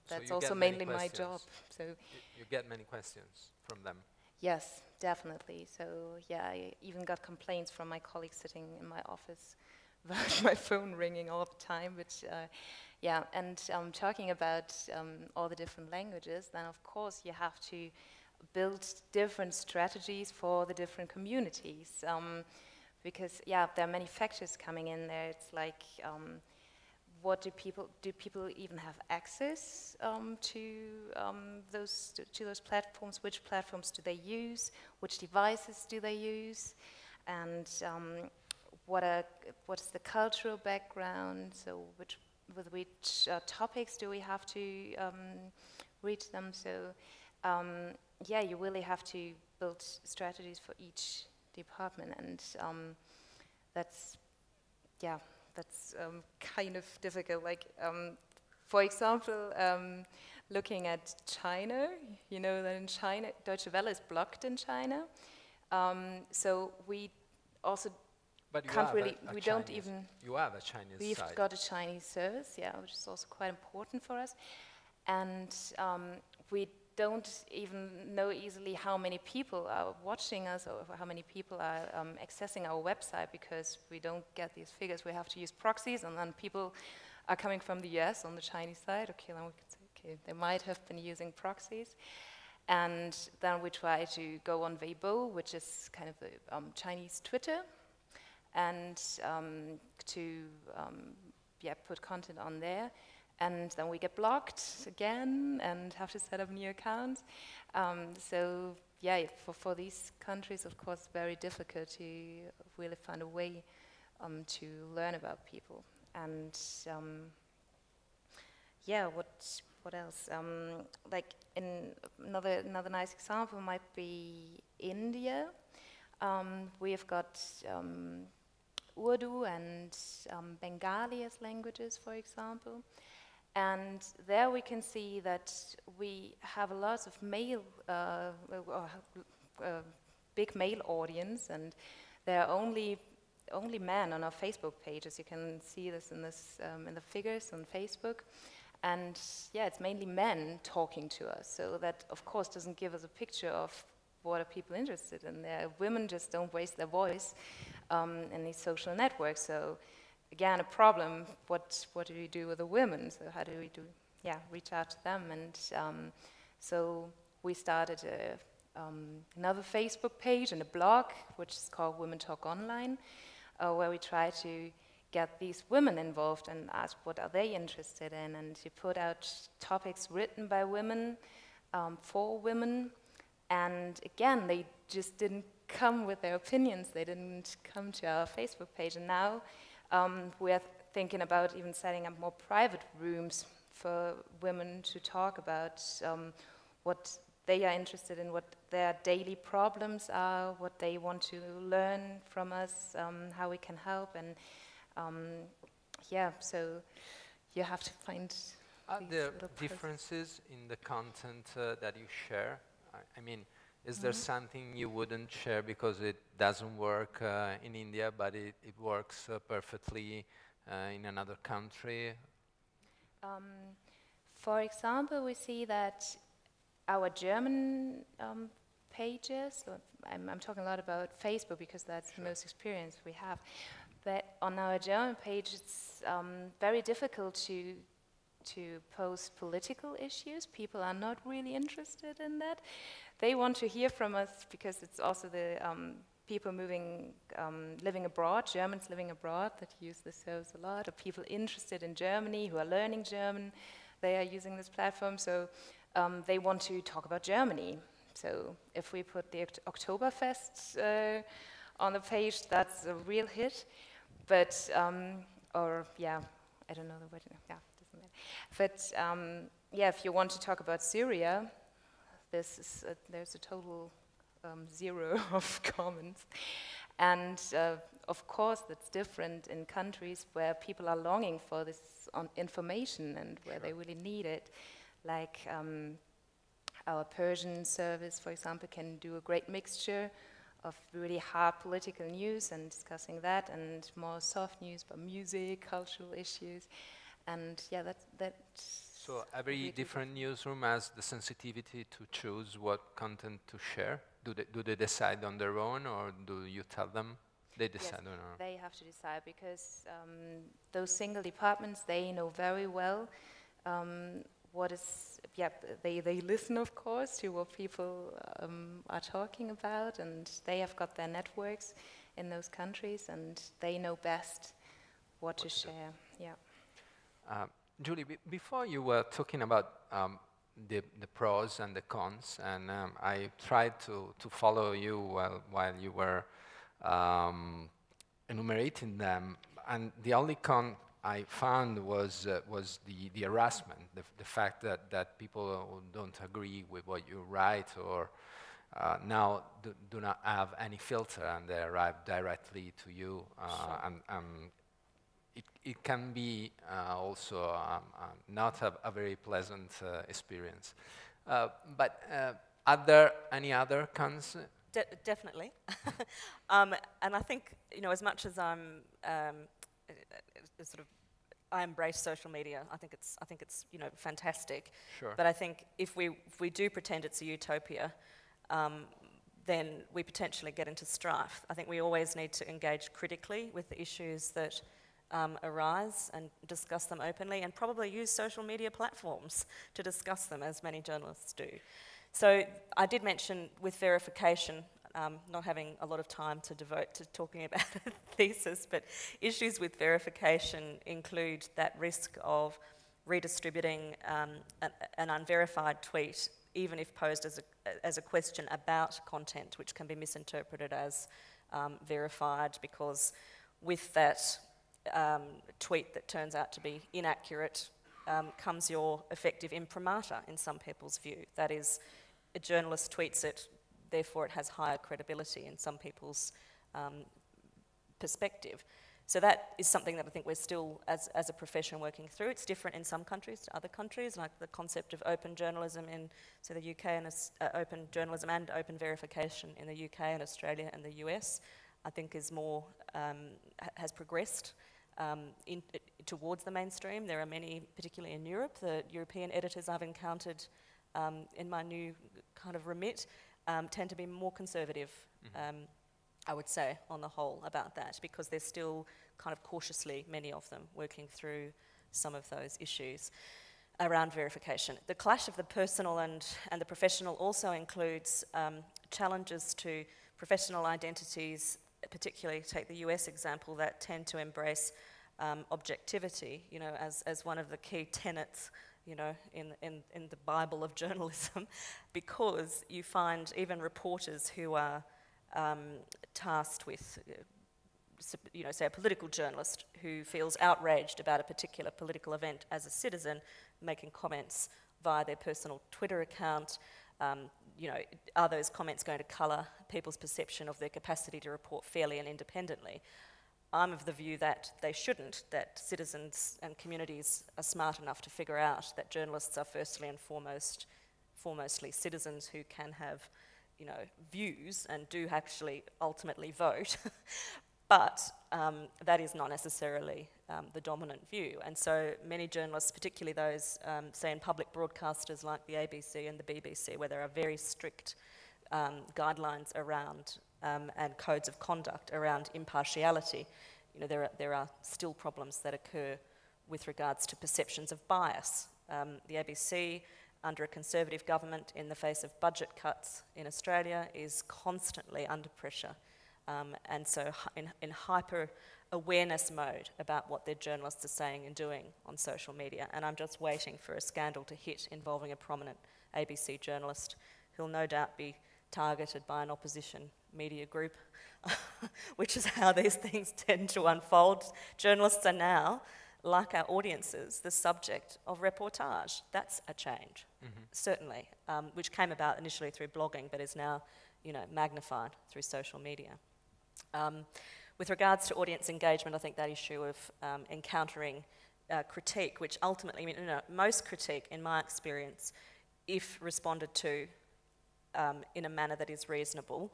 that's so also mainly my job. So you get many questions from them? Yes, definitely. So yeah, I even got complaints from my colleagues sitting in my office about my phone ringing all the time, which yeah, and talking about all the different languages, then of course you have to build different strategies for the different communities. Because yeah, there are many factors coming in there. It's like, what do people even have access to those platforms? Which platforms do they use? Which devices do they use? And what is the cultural background? So with which topics do we have to reach them? So yeah, you really have to build strategies for each department, and that's kind of difficult. Like, for example, looking at China, you know that in China, Deutsche Welle is blocked in China. So we also But you can't have really, a we don't Chinese- even, You have a Chinese we've site. got a Chinese service, yeah, which is also quite important for us. And we don't even know easily how many people are watching us or how many people are accessing our website, because we don't get these figures. We have to use proxies, and then people are coming from the US on the Chinese side. Okay, then we can say, okay, they might have been using proxies. And then we try to go on Weibo, which is kind of the Chinese Twitter, and to put content on there. And then we get blocked again and have to set up new accounts. So yeah, for these countries, of course, very difficult to really find a way to learn about people. And yeah, what else? Like in another nice example might be India. We have got Urdu and Bengali as languages, for example. And there we can see that we have a lot of male, big male audience, and there are only men on our Facebook page, as you can see this in the figures on Facebook. And yeah, it's mainly men talking to us, so that of course doesn't give us a picture of what are people interested in. Women just don't waste their voice in these social networks. So again, a problem. What do we do with the women? So how do we reach out to them? And so we started another Facebook page and a blog, which is called Women Talk Online, where we try to get these women involved and ask what are they interested in, and to put out topics written by women for women. And again, they just didn't come with their opinions. They didn't come to our Facebook page. And now we are thinking about even setting up more private rooms for women to talk about what they are interested in, what their daily problems are, what they want to learn from us, how we can help. And so you have to find Are these there little differences in the content that you share? I mean, is there something you wouldn't share because it doesn't work in India, but it works perfectly in another country? For example, we see that our German pages, I'm talking a lot about Facebook because that's the most experience we have, but on our German page it's very difficult to post political issues. People are not really interested in that. They want to hear from us because it's also the people living abroad, Germans living abroad, that use this service a lot, or people interested in Germany who are learning German. They are using this platform, so they want to talk about Germany. So if we put the Oktoberfest on the page, that's a real hit. But, I don't know the word, doesn't matter. But if you want to talk about Syria, there's a total zero of comments. And of course, that's different in countries where people are longing for this information and where they really need it. Like our Persian service, for example, can do a great mixture of really hard political news and discussing that, and more soft news about music, cultural issues. And that's So every different newsroom has the sensitivity to choose what content to share? Do they decide on their own, or do you tell them? They decide on their own. They have to decide, because those single departments, they know very well what is, yeah, they listen, of course, to what people are talking about, and they have got their networks in those countries, and they know best what to share. Yeah. Julie, before you were talking about the pros and the cons, and I tried to follow you while you were enumerating them, and the only con I found was the harassment, the fact that people who don't agree with what you write or now do not have any filter, and they arrive directly to you, and it can be also not a very pleasant experience. But are there any other cons? Definitely. And I think, as much as I embrace social media. I think it's fantastic. Sure. But I think if we do pretend it's a utopia, then we potentially get into strife. I think we always need to engage critically with the issues that arise and discuss them openly, and probably use social media platforms to discuss them, as many journalists do. So I did mention with verification, not having a lot of time to devote to talking about a thesis, but issues with verification include that risk of redistributing an unverified tweet, even if posed as a question about content, which can be misinterpreted as verified, because with that tweet that turns out to be inaccurate comes your effective imprimatur in some people's view. That is, a journalist tweets it, therefore it has higher credibility in some people's perspective. So that is something that I think we're still, as a profession, working through. It's different in some countries to other countries, like the concept of open journalism in, so the UK, and open journalism and open verification in the UK and Australia and the US, I think is more, has progressed towards the mainstream. There are many, particularly in Europe, the European editors I've encountered in my new kind of remit tend to be more conservative, I would say, on the whole, about that, because they're still kind of cautiously, many of them, working through some of those issues around verification. The clash of the personal and the professional also includes challenges to professional identities, particularly take the US example, that tend to embrace objectivity, as one of the key tenets, in the Bible of journalism, because you find even reporters who are tasked with, say a political journalist who feels outraged about a particular political event as a citizen, making comments via their personal Twitter account. Are those comments going to colour people's perception of their capacity to report fairly and independently? I'm of the view that they shouldn't, that citizens and communities are smart enough to figure out that journalists are firstly and foremostly citizens who can have, views and do actually ultimately vote. But that is not necessarily the dominant view. And so many journalists, particularly those, say in public broadcasters like the ABC and the BBC, where there are very strict guidelines around and codes of conduct around impartiality, there are still problems that occur with regards to perceptions of bias. The ABC, under a Conservative government in the face of budget cuts in Australia, is constantly under pressure. And so in hyper-awareness mode about what their journalists are saying and doing on social media. And I'm just waiting for a scandal to hit involving a prominent ABC journalist who'll no doubt be targeted by an opposition media group, which is how these things tend to unfold. Journalists are now, like our audiences, the subject of reportage. That's a change, certainly, which came about initially through blogging, but is now, magnified through social media. With regards to audience engagement, I think that issue of encountering critique, which ultimately, most critique, in my experience, if responded to in a manner that is reasonable,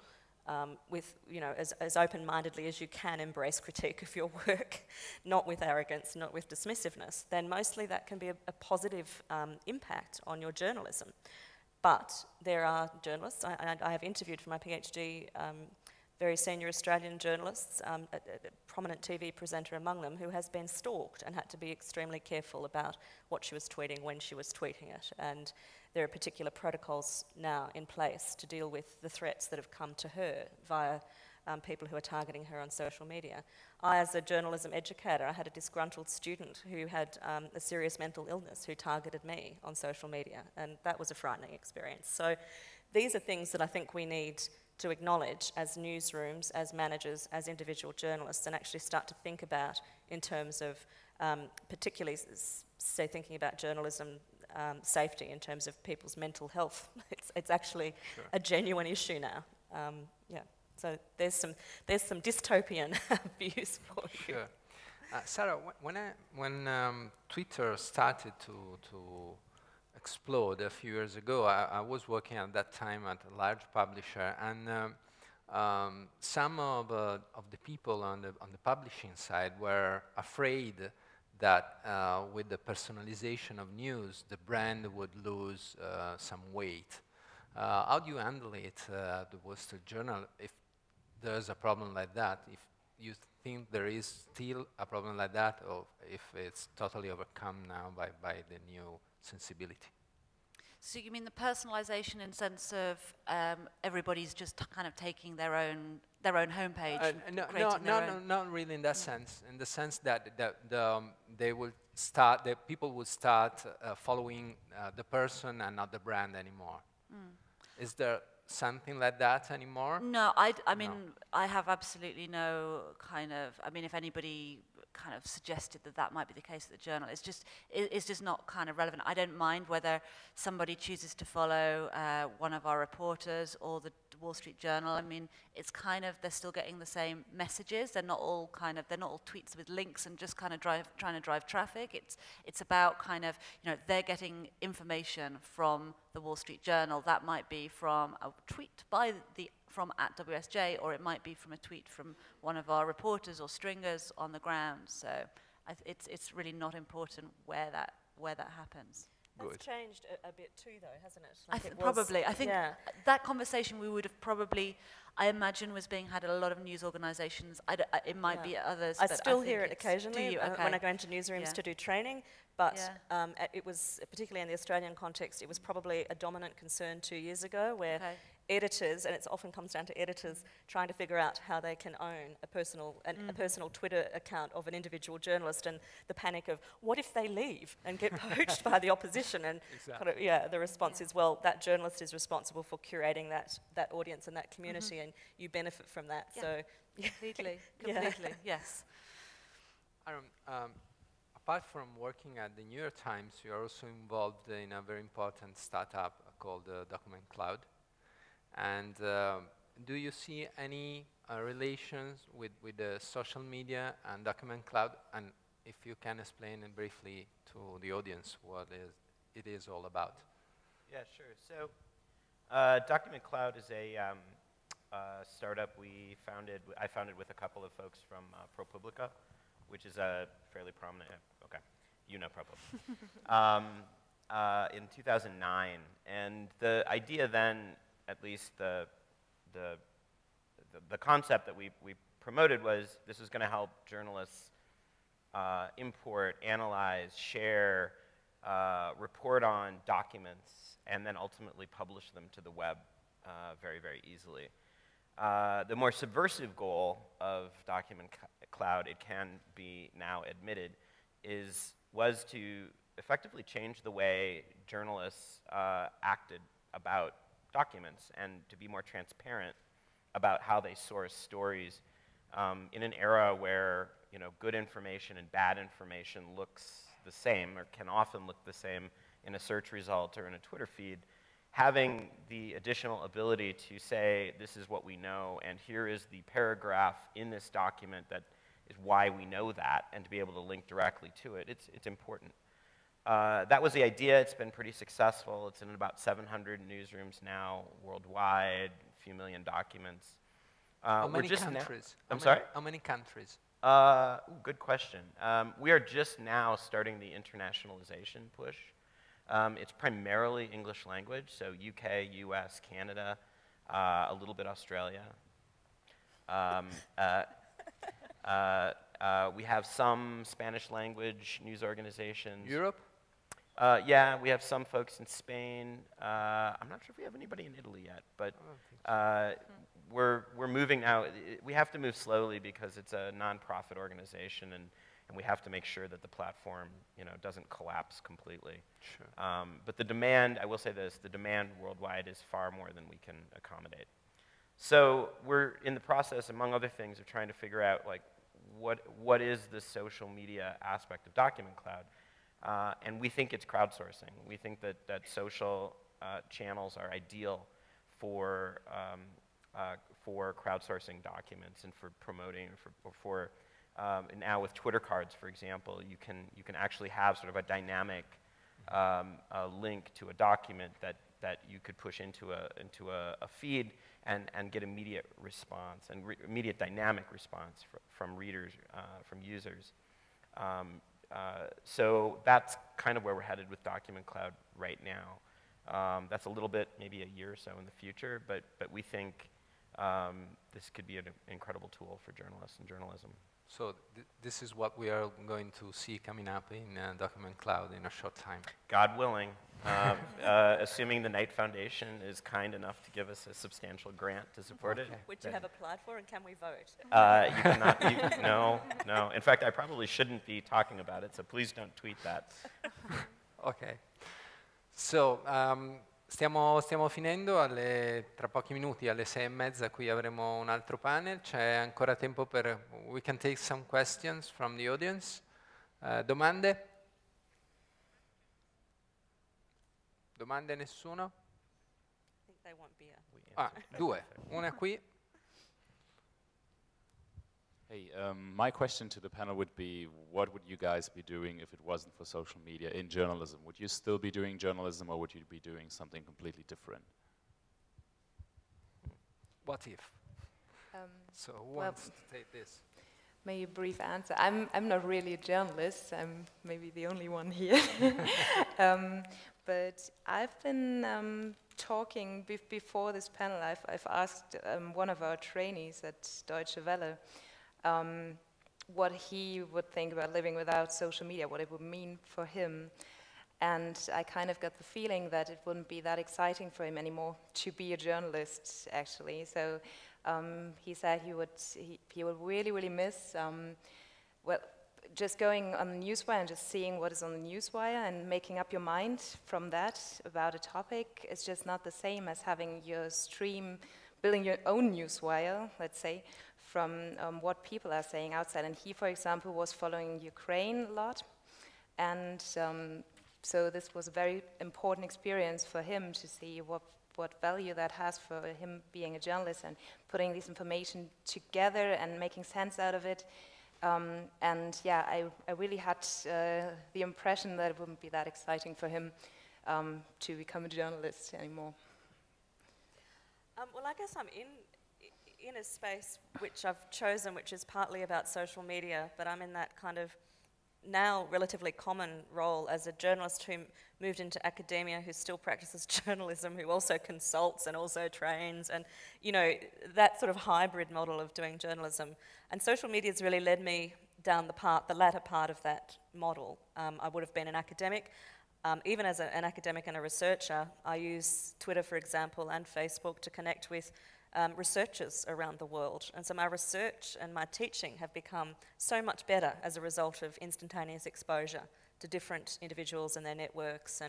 with, as open-mindedly as you can embrace critique of your work, not with arrogance, not with dismissiveness, then mostly that can be a positive impact on your journalism. But there are journalists, I have interviewed for my PhD very senior Australian journalists, a prominent TV presenter among them, who has been stalked and had to be extremely careful about what she was tweeting, when she was tweeting it. And there are particular protocols now in place to deal with the threats that have come to her via people who are targeting her on social media. I, as a journalism educator, I had a disgruntled student who had a serious mental illness who targeted me on social media, and that was a frightening experience. So these are things that I think we need to acknowledge as newsrooms, as managers, as individual journalists, and actually start to think about in terms of particularly, say, thinking about journalism safety in terms of people's mental health. It's actually a genuine issue now. Yeah. So there's some dystopian views for you. Sure. Sarah, when Twitter started to explode a few years ago, I was working at that time at a large publisher, and some of the people on the publishing side were afraid that with the personalization of news, the brand would lose some weight. How do you handle it, the Wall Street Journal, if there's a problem like that? If you think there is still a problem like that, or if it's totally overcome now by the new sensibility? So you mean the personalization in sense of everybody's just kind of taking their own homepage? Not really in that sense. In the sense that they will start, the people will start following the person and not the brand anymore. Is there something like that anymore? No, I mean, I have absolutely no kind of, I mean, if anybody kind of suggested that might be the case at the Journal, it's just not kind of relevant. I don't mind whether somebody chooses to follow one of our reporters or the Wall Street Journal. I mean, it's kind of, they're still getting the same messages. They're not all tweets with links and just kind of trying to drive traffic. It's about kind of, you know, they're getting information from the Wall Street Journal. That might be from a tweet from @WSJ, or it might be from a tweet from one of our reporters or stringers on the ground. So it's really not important where that happens. That's changed a bit too, though, hasn't it? I think that conversation we would have probably, I imagine, was being had at a lot of news organisations. It might be others. I still hear it occasionally okay. when I go into newsrooms to do training, but it was, particularly in the Australian context, it was probably a dominant concern 2 years ago, where editors, and it often comes down to editors, trying to figure out how they can own a personal Twitter account of an individual journalist, and the panic of, what if they leave and get poached by the opposition? And kind of, the response is, well, that journalist is responsible for curating that audience and that community, and you benefit from that. Yeah. So completely, yes. Apart from working at the New York Times, you are also involved in a very important startup called Document Cloud. And do you see any relations with the social media and Document Cloud? And if you can explain it briefly to the audience what it is all about. Yeah, sure. So Document Cloud is a startup I founded with a couple of folks from ProPublica, which is a fairly prominent, you know ProPublica, in 2009. And the idea then, at least the concept that we promoted, was this was going to help journalists import, analyze, share, report on documents, and then ultimately publish them to the web very, very easily. The more subversive goal of Document Cloud, it can be now admitted, was to effectively change the way journalists acted about documents, and to be more transparent about how they source stories in an era where, you know, good information and bad information looks the same, or can often look the same in a search result or in a Twitter feed. Having the additional ability to say, this is what we know, and here is the paragraph in this document that is why we know that, and to be able to link directly to it, it's important. That was the idea. It's been pretty successful. It's in about 700 newsrooms now worldwide, a few million documents. How many countries? I'm sorry? How many countries? Good question. We are just now starting the internationalization push. It's primarily English language, so UK, US, Canada, a little bit Australia. Um, we have some Spanish language news organizations. Europe? Yeah, we have some folks in Spain. I'm not sure if we have anybody in Italy yet, but we're moving now. We have to move slowly because it's a nonprofit organization, and we have to make sure that the platform, doesn't collapse completely. Sure. But the demand, I will say this, the demand worldwide is far more than we can accommodate. So we're in the process, among other things, of trying to figure out what is the social media aspect of Document Cloud. And we think it's crowdsourcing. We think that social channels are ideal for crowdsourcing documents and for promoting, and now with Twitter cards, for example, you can actually have sort of a dynamic link to a document that you could push into a feed and get immediate response and immediate dynamic response from readers, from users. So that's kind of where we're headed with Document Cloud right now. That's a little bit, maybe a year or so in the future, but we think this could be an incredible tool for journalists and journalism. So this is what we are going to see coming up in Document Cloud in a short time. God willing, assuming the Knight Foundation is kind enough to give us a substantial grant to support it. Which you have applied for, and can we vote? You cannot, no. In fact, I probably shouldn't be talking about it, so please don't tweet that. Ok. So, stiamo finendo, tra pochi minuti alle 6:30 qui avremo un altro panel, c'è ancora tempo we can take some questions from the audience. Domande? Domande nessuno? I think they want beer. Due, una qui. Hey, my question to the panel would be, what would you guys be doing if it wasn't for social media in journalism? Would you still be doing journalism, or would you be doing something completely different? What if? So who wants to take this? Maybe a brief answer. I'm not really a journalist. I'm maybe the only one here. But I've been talking before this panel. I've asked one of our trainees at Deutsche Welle what he would think about living without social media, what it would mean for him. And I kind of got the feeling that it wouldn't be that exciting for him anymore to be a journalist, actually. So he said he would really, really miss, just going on the newswire and just seeing what is on the newswire and making up your mind from that about a topic is just not the same as having your stream, building your own newswire, let's say, from what people are saying outside. And he, for example, was following Ukraine a lot. And so this was a very important experience for him to see what value that has for him being a journalist and putting this information together and making sense out of it. And yeah, I really had the impression that it wouldn't be that exciting for him to become a journalist anymore. Well, I guess I'm in a space which I've chosen, which is partly about social media, but I'm in that kind of now relatively common role as a journalist who moved into academia, who still practices journalism, who also consults and also trains, and that sort of hybrid model of doing journalism. And social media has really led me down the latter part of that model. I would have been an academic. Even as an academic and a researcher, I use Twitter, for example, and Facebook to connect with researchers around the world. And so my research and my teaching have become so much better as a result of instantaneous exposure to different individuals and their networks.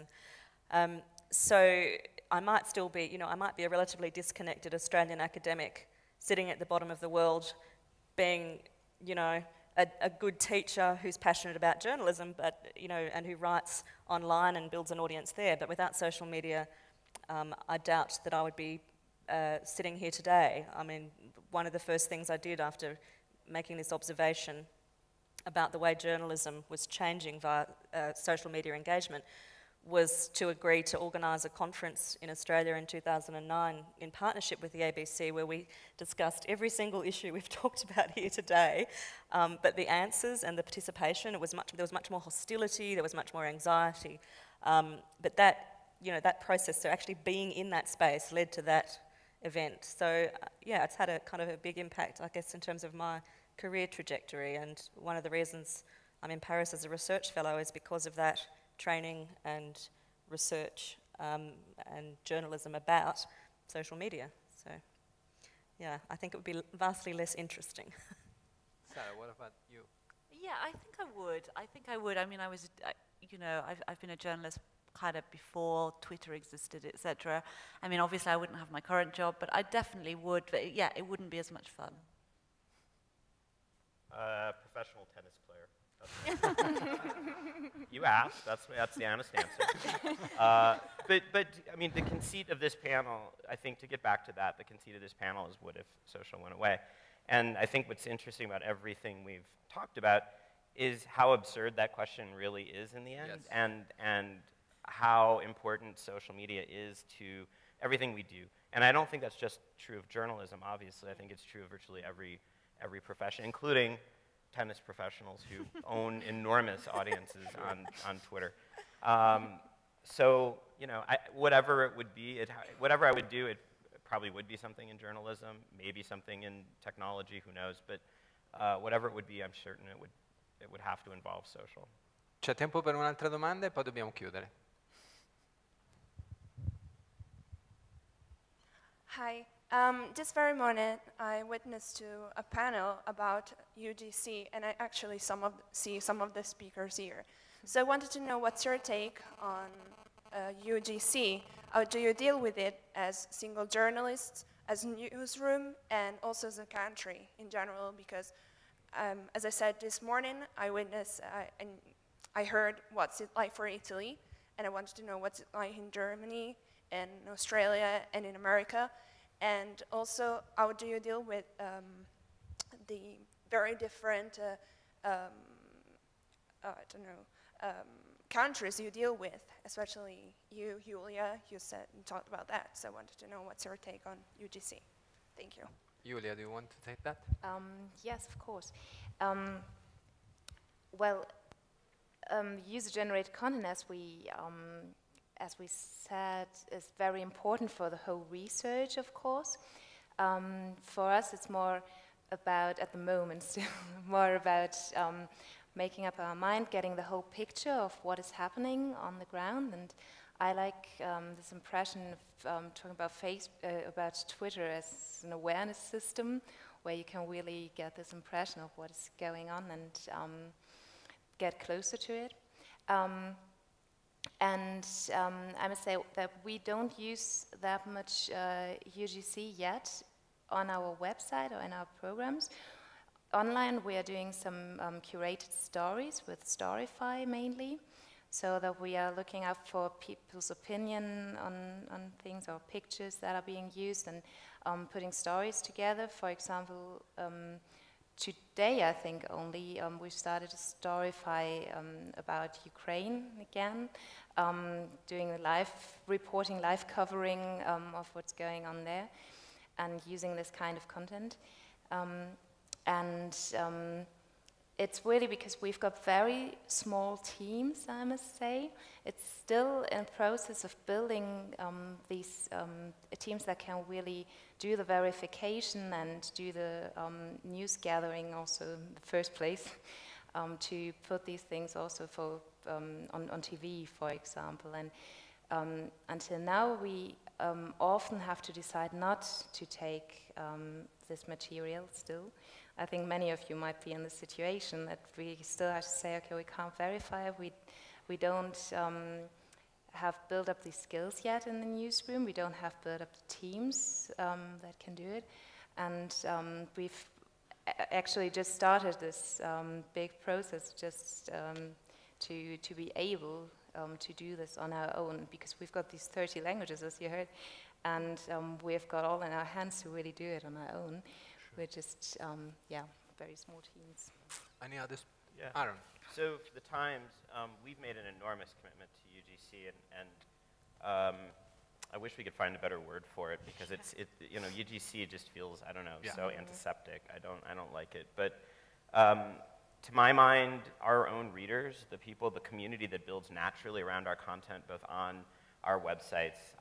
And so I might still be, I might be a relatively disconnected Australian academic sitting at the bottom of the world being, a good teacher who's passionate about journalism, but, and who writes online and builds an audience there. But without social media, I doubt that I would be sitting here today. I mean, one of the first things I did after making this observation about the way journalism was changing via social media engagement was to agree to organise a conference in Australia in 2009 in partnership with the ABC, where we discussed every single issue we've talked about here today, but the answers and the participation, there was much more hostility, there was much more anxiety, but that process, so actually being in that space led to that event. So yeah, it's had a kind of a big impact, I guess, in terms of my career trajectory. And one of the reasons I'm in Paris as a research fellow is because of that training and research and journalism about social media. So yeah, I think it would be vastly less interesting. Sarah, what about you? Yeah, I think I would. I mean, I've been a journalist kind of before Twitter existed, etc. I mean, obviously I wouldn't have my current job, but I definitely would. But yeah, it wouldn't be as much fun. Professional tennis player. You asked. That's the honest answer. But I mean, the conceit of this panel, I think, to get back to that, the conceit of this panel is what if social went away? And I think what's interesting about everything we've talked about is how absurd that question really is in the end, yes. and how important social media is to everything we do. And I don't think that's just true of journalism, obviously. I think it's true of virtually every profession, including tennis professionals who own enormous audiences on Twitter. So, you know, whatever it would be, whatever I would do, it probably would be something in journalism, maybe something in technology, who knows, but whatever it would be, I'm certain it would have to involve social. C'è tempo per un'altra domanda e poi dobbiamo chiudere. Hi. This very morning, I witnessed to a panel about UGC, and I actually see some of the speakers here. So I wanted to know what's your take on UGC. How do you deal with it as single journalists, as newsroom, and also as a country in general? Because, as I said this morning, I witnessed and I heard what's it like for Italy, and I wanted to know what's it like in Germany, and Australia, and in America. And also, how do you deal with the very different, countries you deal with, especially you, Julia, you talked about that, so I wanted to know what's your take on UGC. Thank you. Julia, do you want to take that? Yes, of course. User-generated content, as we said, is very important for the whole research, of course. For us, it's more about, at the moment, still more about making up our mind, getting the whole picture of what is happening on the ground. And I like this impression of talking about Twitter as an awareness system, where you can really get this impression of what is going on and get closer to it. And I must say that we don't use that much UGC yet on our website or in our programs. Online, we are doing some curated stories with Storyfy mainly, so that we are looking out for people's opinion on things or pictures that are being used and putting stories together. For example, today, I think only, we started a Storyfy about Ukraine again, doing live reporting, live covering of what's going on there, and using this kind of content. It's really because we've got very small teams, I must say. It's still in process of building these teams that can really do the verification and do the news gathering also in the first place, to put these things also for on TV, for example. And until now, we often have to decide not to take this material still. I think many of you might be in the situation that we still have to say, okay, we can't verify, we don't have built up these skills yet in the newsroom, we don't have built up the teams that can do it, and we've actually just started this big process just to be able to do this on our own, because we've got these 30 languages, as you heard, and we've got all in our hands to really do it on our own. We're just, very small teams. Any others? Yeah. Aaron. So for the Times, we've made an enormous commitment to UGC, and I wish we could find a better word for it, because UGC just feels, I don't know, so antiseptic. I don't like it. But to my mind, our own readers, the people, the community that builds naturally around our content, both on our websites,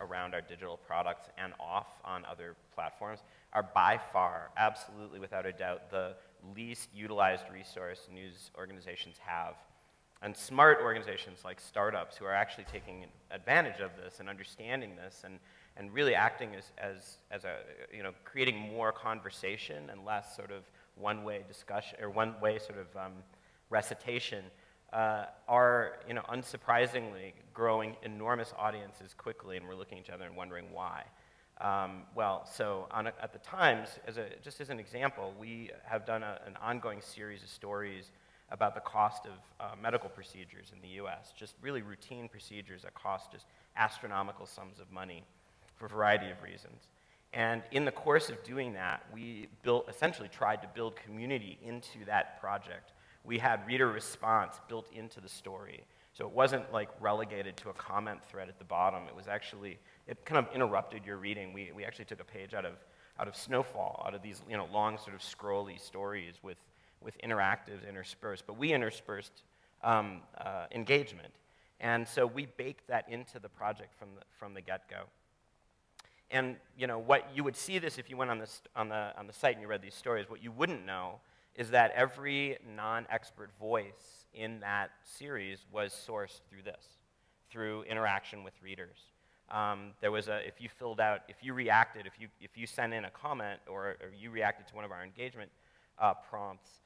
around our digital products, and off on other platforms are by far, absolutely without a doubt, the least utilized resource news organizations have. And smart organizations like startups who are actually taking advantage of this and understanding this and really acting as creating more conversation and less sort of one-way discussion or one-way sort of recitation are, unsurprisingly growing enormous audiences quickly, and we're looking at each other and wondering why. At the Times, just as an example, we have done an ongoing series of stories about the cost of medical procedures in the US, just really routine procedures that cost just astronomical sums of money for a variety of reasons. And in the course of doing that, we essentially tried to build community into that project. We had reader response built into the story. So it wasn't like relegated to a comment thread at the bottom. It was actually, it kind of interrupted your reading. We actually took a page out of Snowfall, out of these long sort of scrolly stories with interactives interspersed. But we interspersed engagement. And so we baked that into the project from the get-go. And what you would see this if you went on the site and you read these stories, what you wouldn't know is that every non-expert voice in that series was sourced through interaction with readers. There was if you sent in a comment or you reacted to one of our engagement prompts,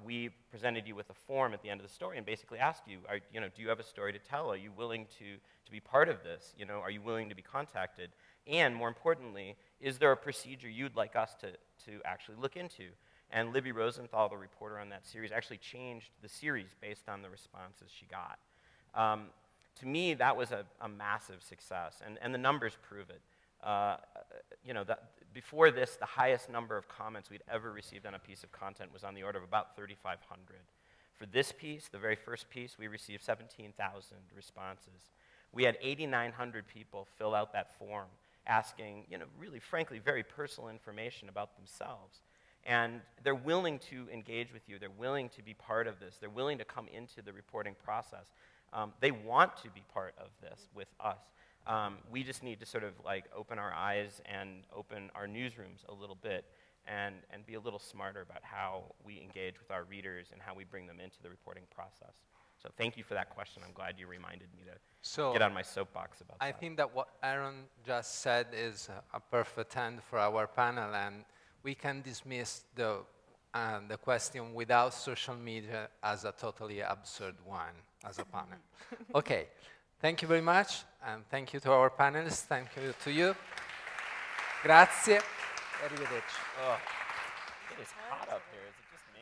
we presented you with a form at the end of the story and basically asked you, do you have a story to tell? Are you willing to be part of this? Are you willing to be contacted? And more importantly, is there a procedure you'd like us to actually look into? And Libby Rosenthal, the reporter on that series, actually changed the series based on the responses she got. To me, that was a massive success, and the numbers prove it. Before this, the highest number of comments we'd ever received on a piece of content was on the order of about 3,500. For this piece, the very first piece, we received 17,000 responses. We had 8,900 people fill out that form asking, really frankly, very personal information about themselves. And they're willing to engage with you. They're willing to be part of this. They're willing to come into the reporting process. They want to be part of this with us. We just need to sort of open our eyes and open our newsrooms a little bit and be a little smarter about how we engage with our readers and how we bring them into the reporting process. So thank you for that question. I'm glad you reminded me to get on my soapbox about that. I think that what Aaron just said is a perfect end for our panel, and we can dismiss the question without social media as a totally absurd one as a panel. Okay, thank you very much, and thank you to our panelists. Thank you to you. Grazie. Arrivederci. Oh, it is hot up here. Is it just me?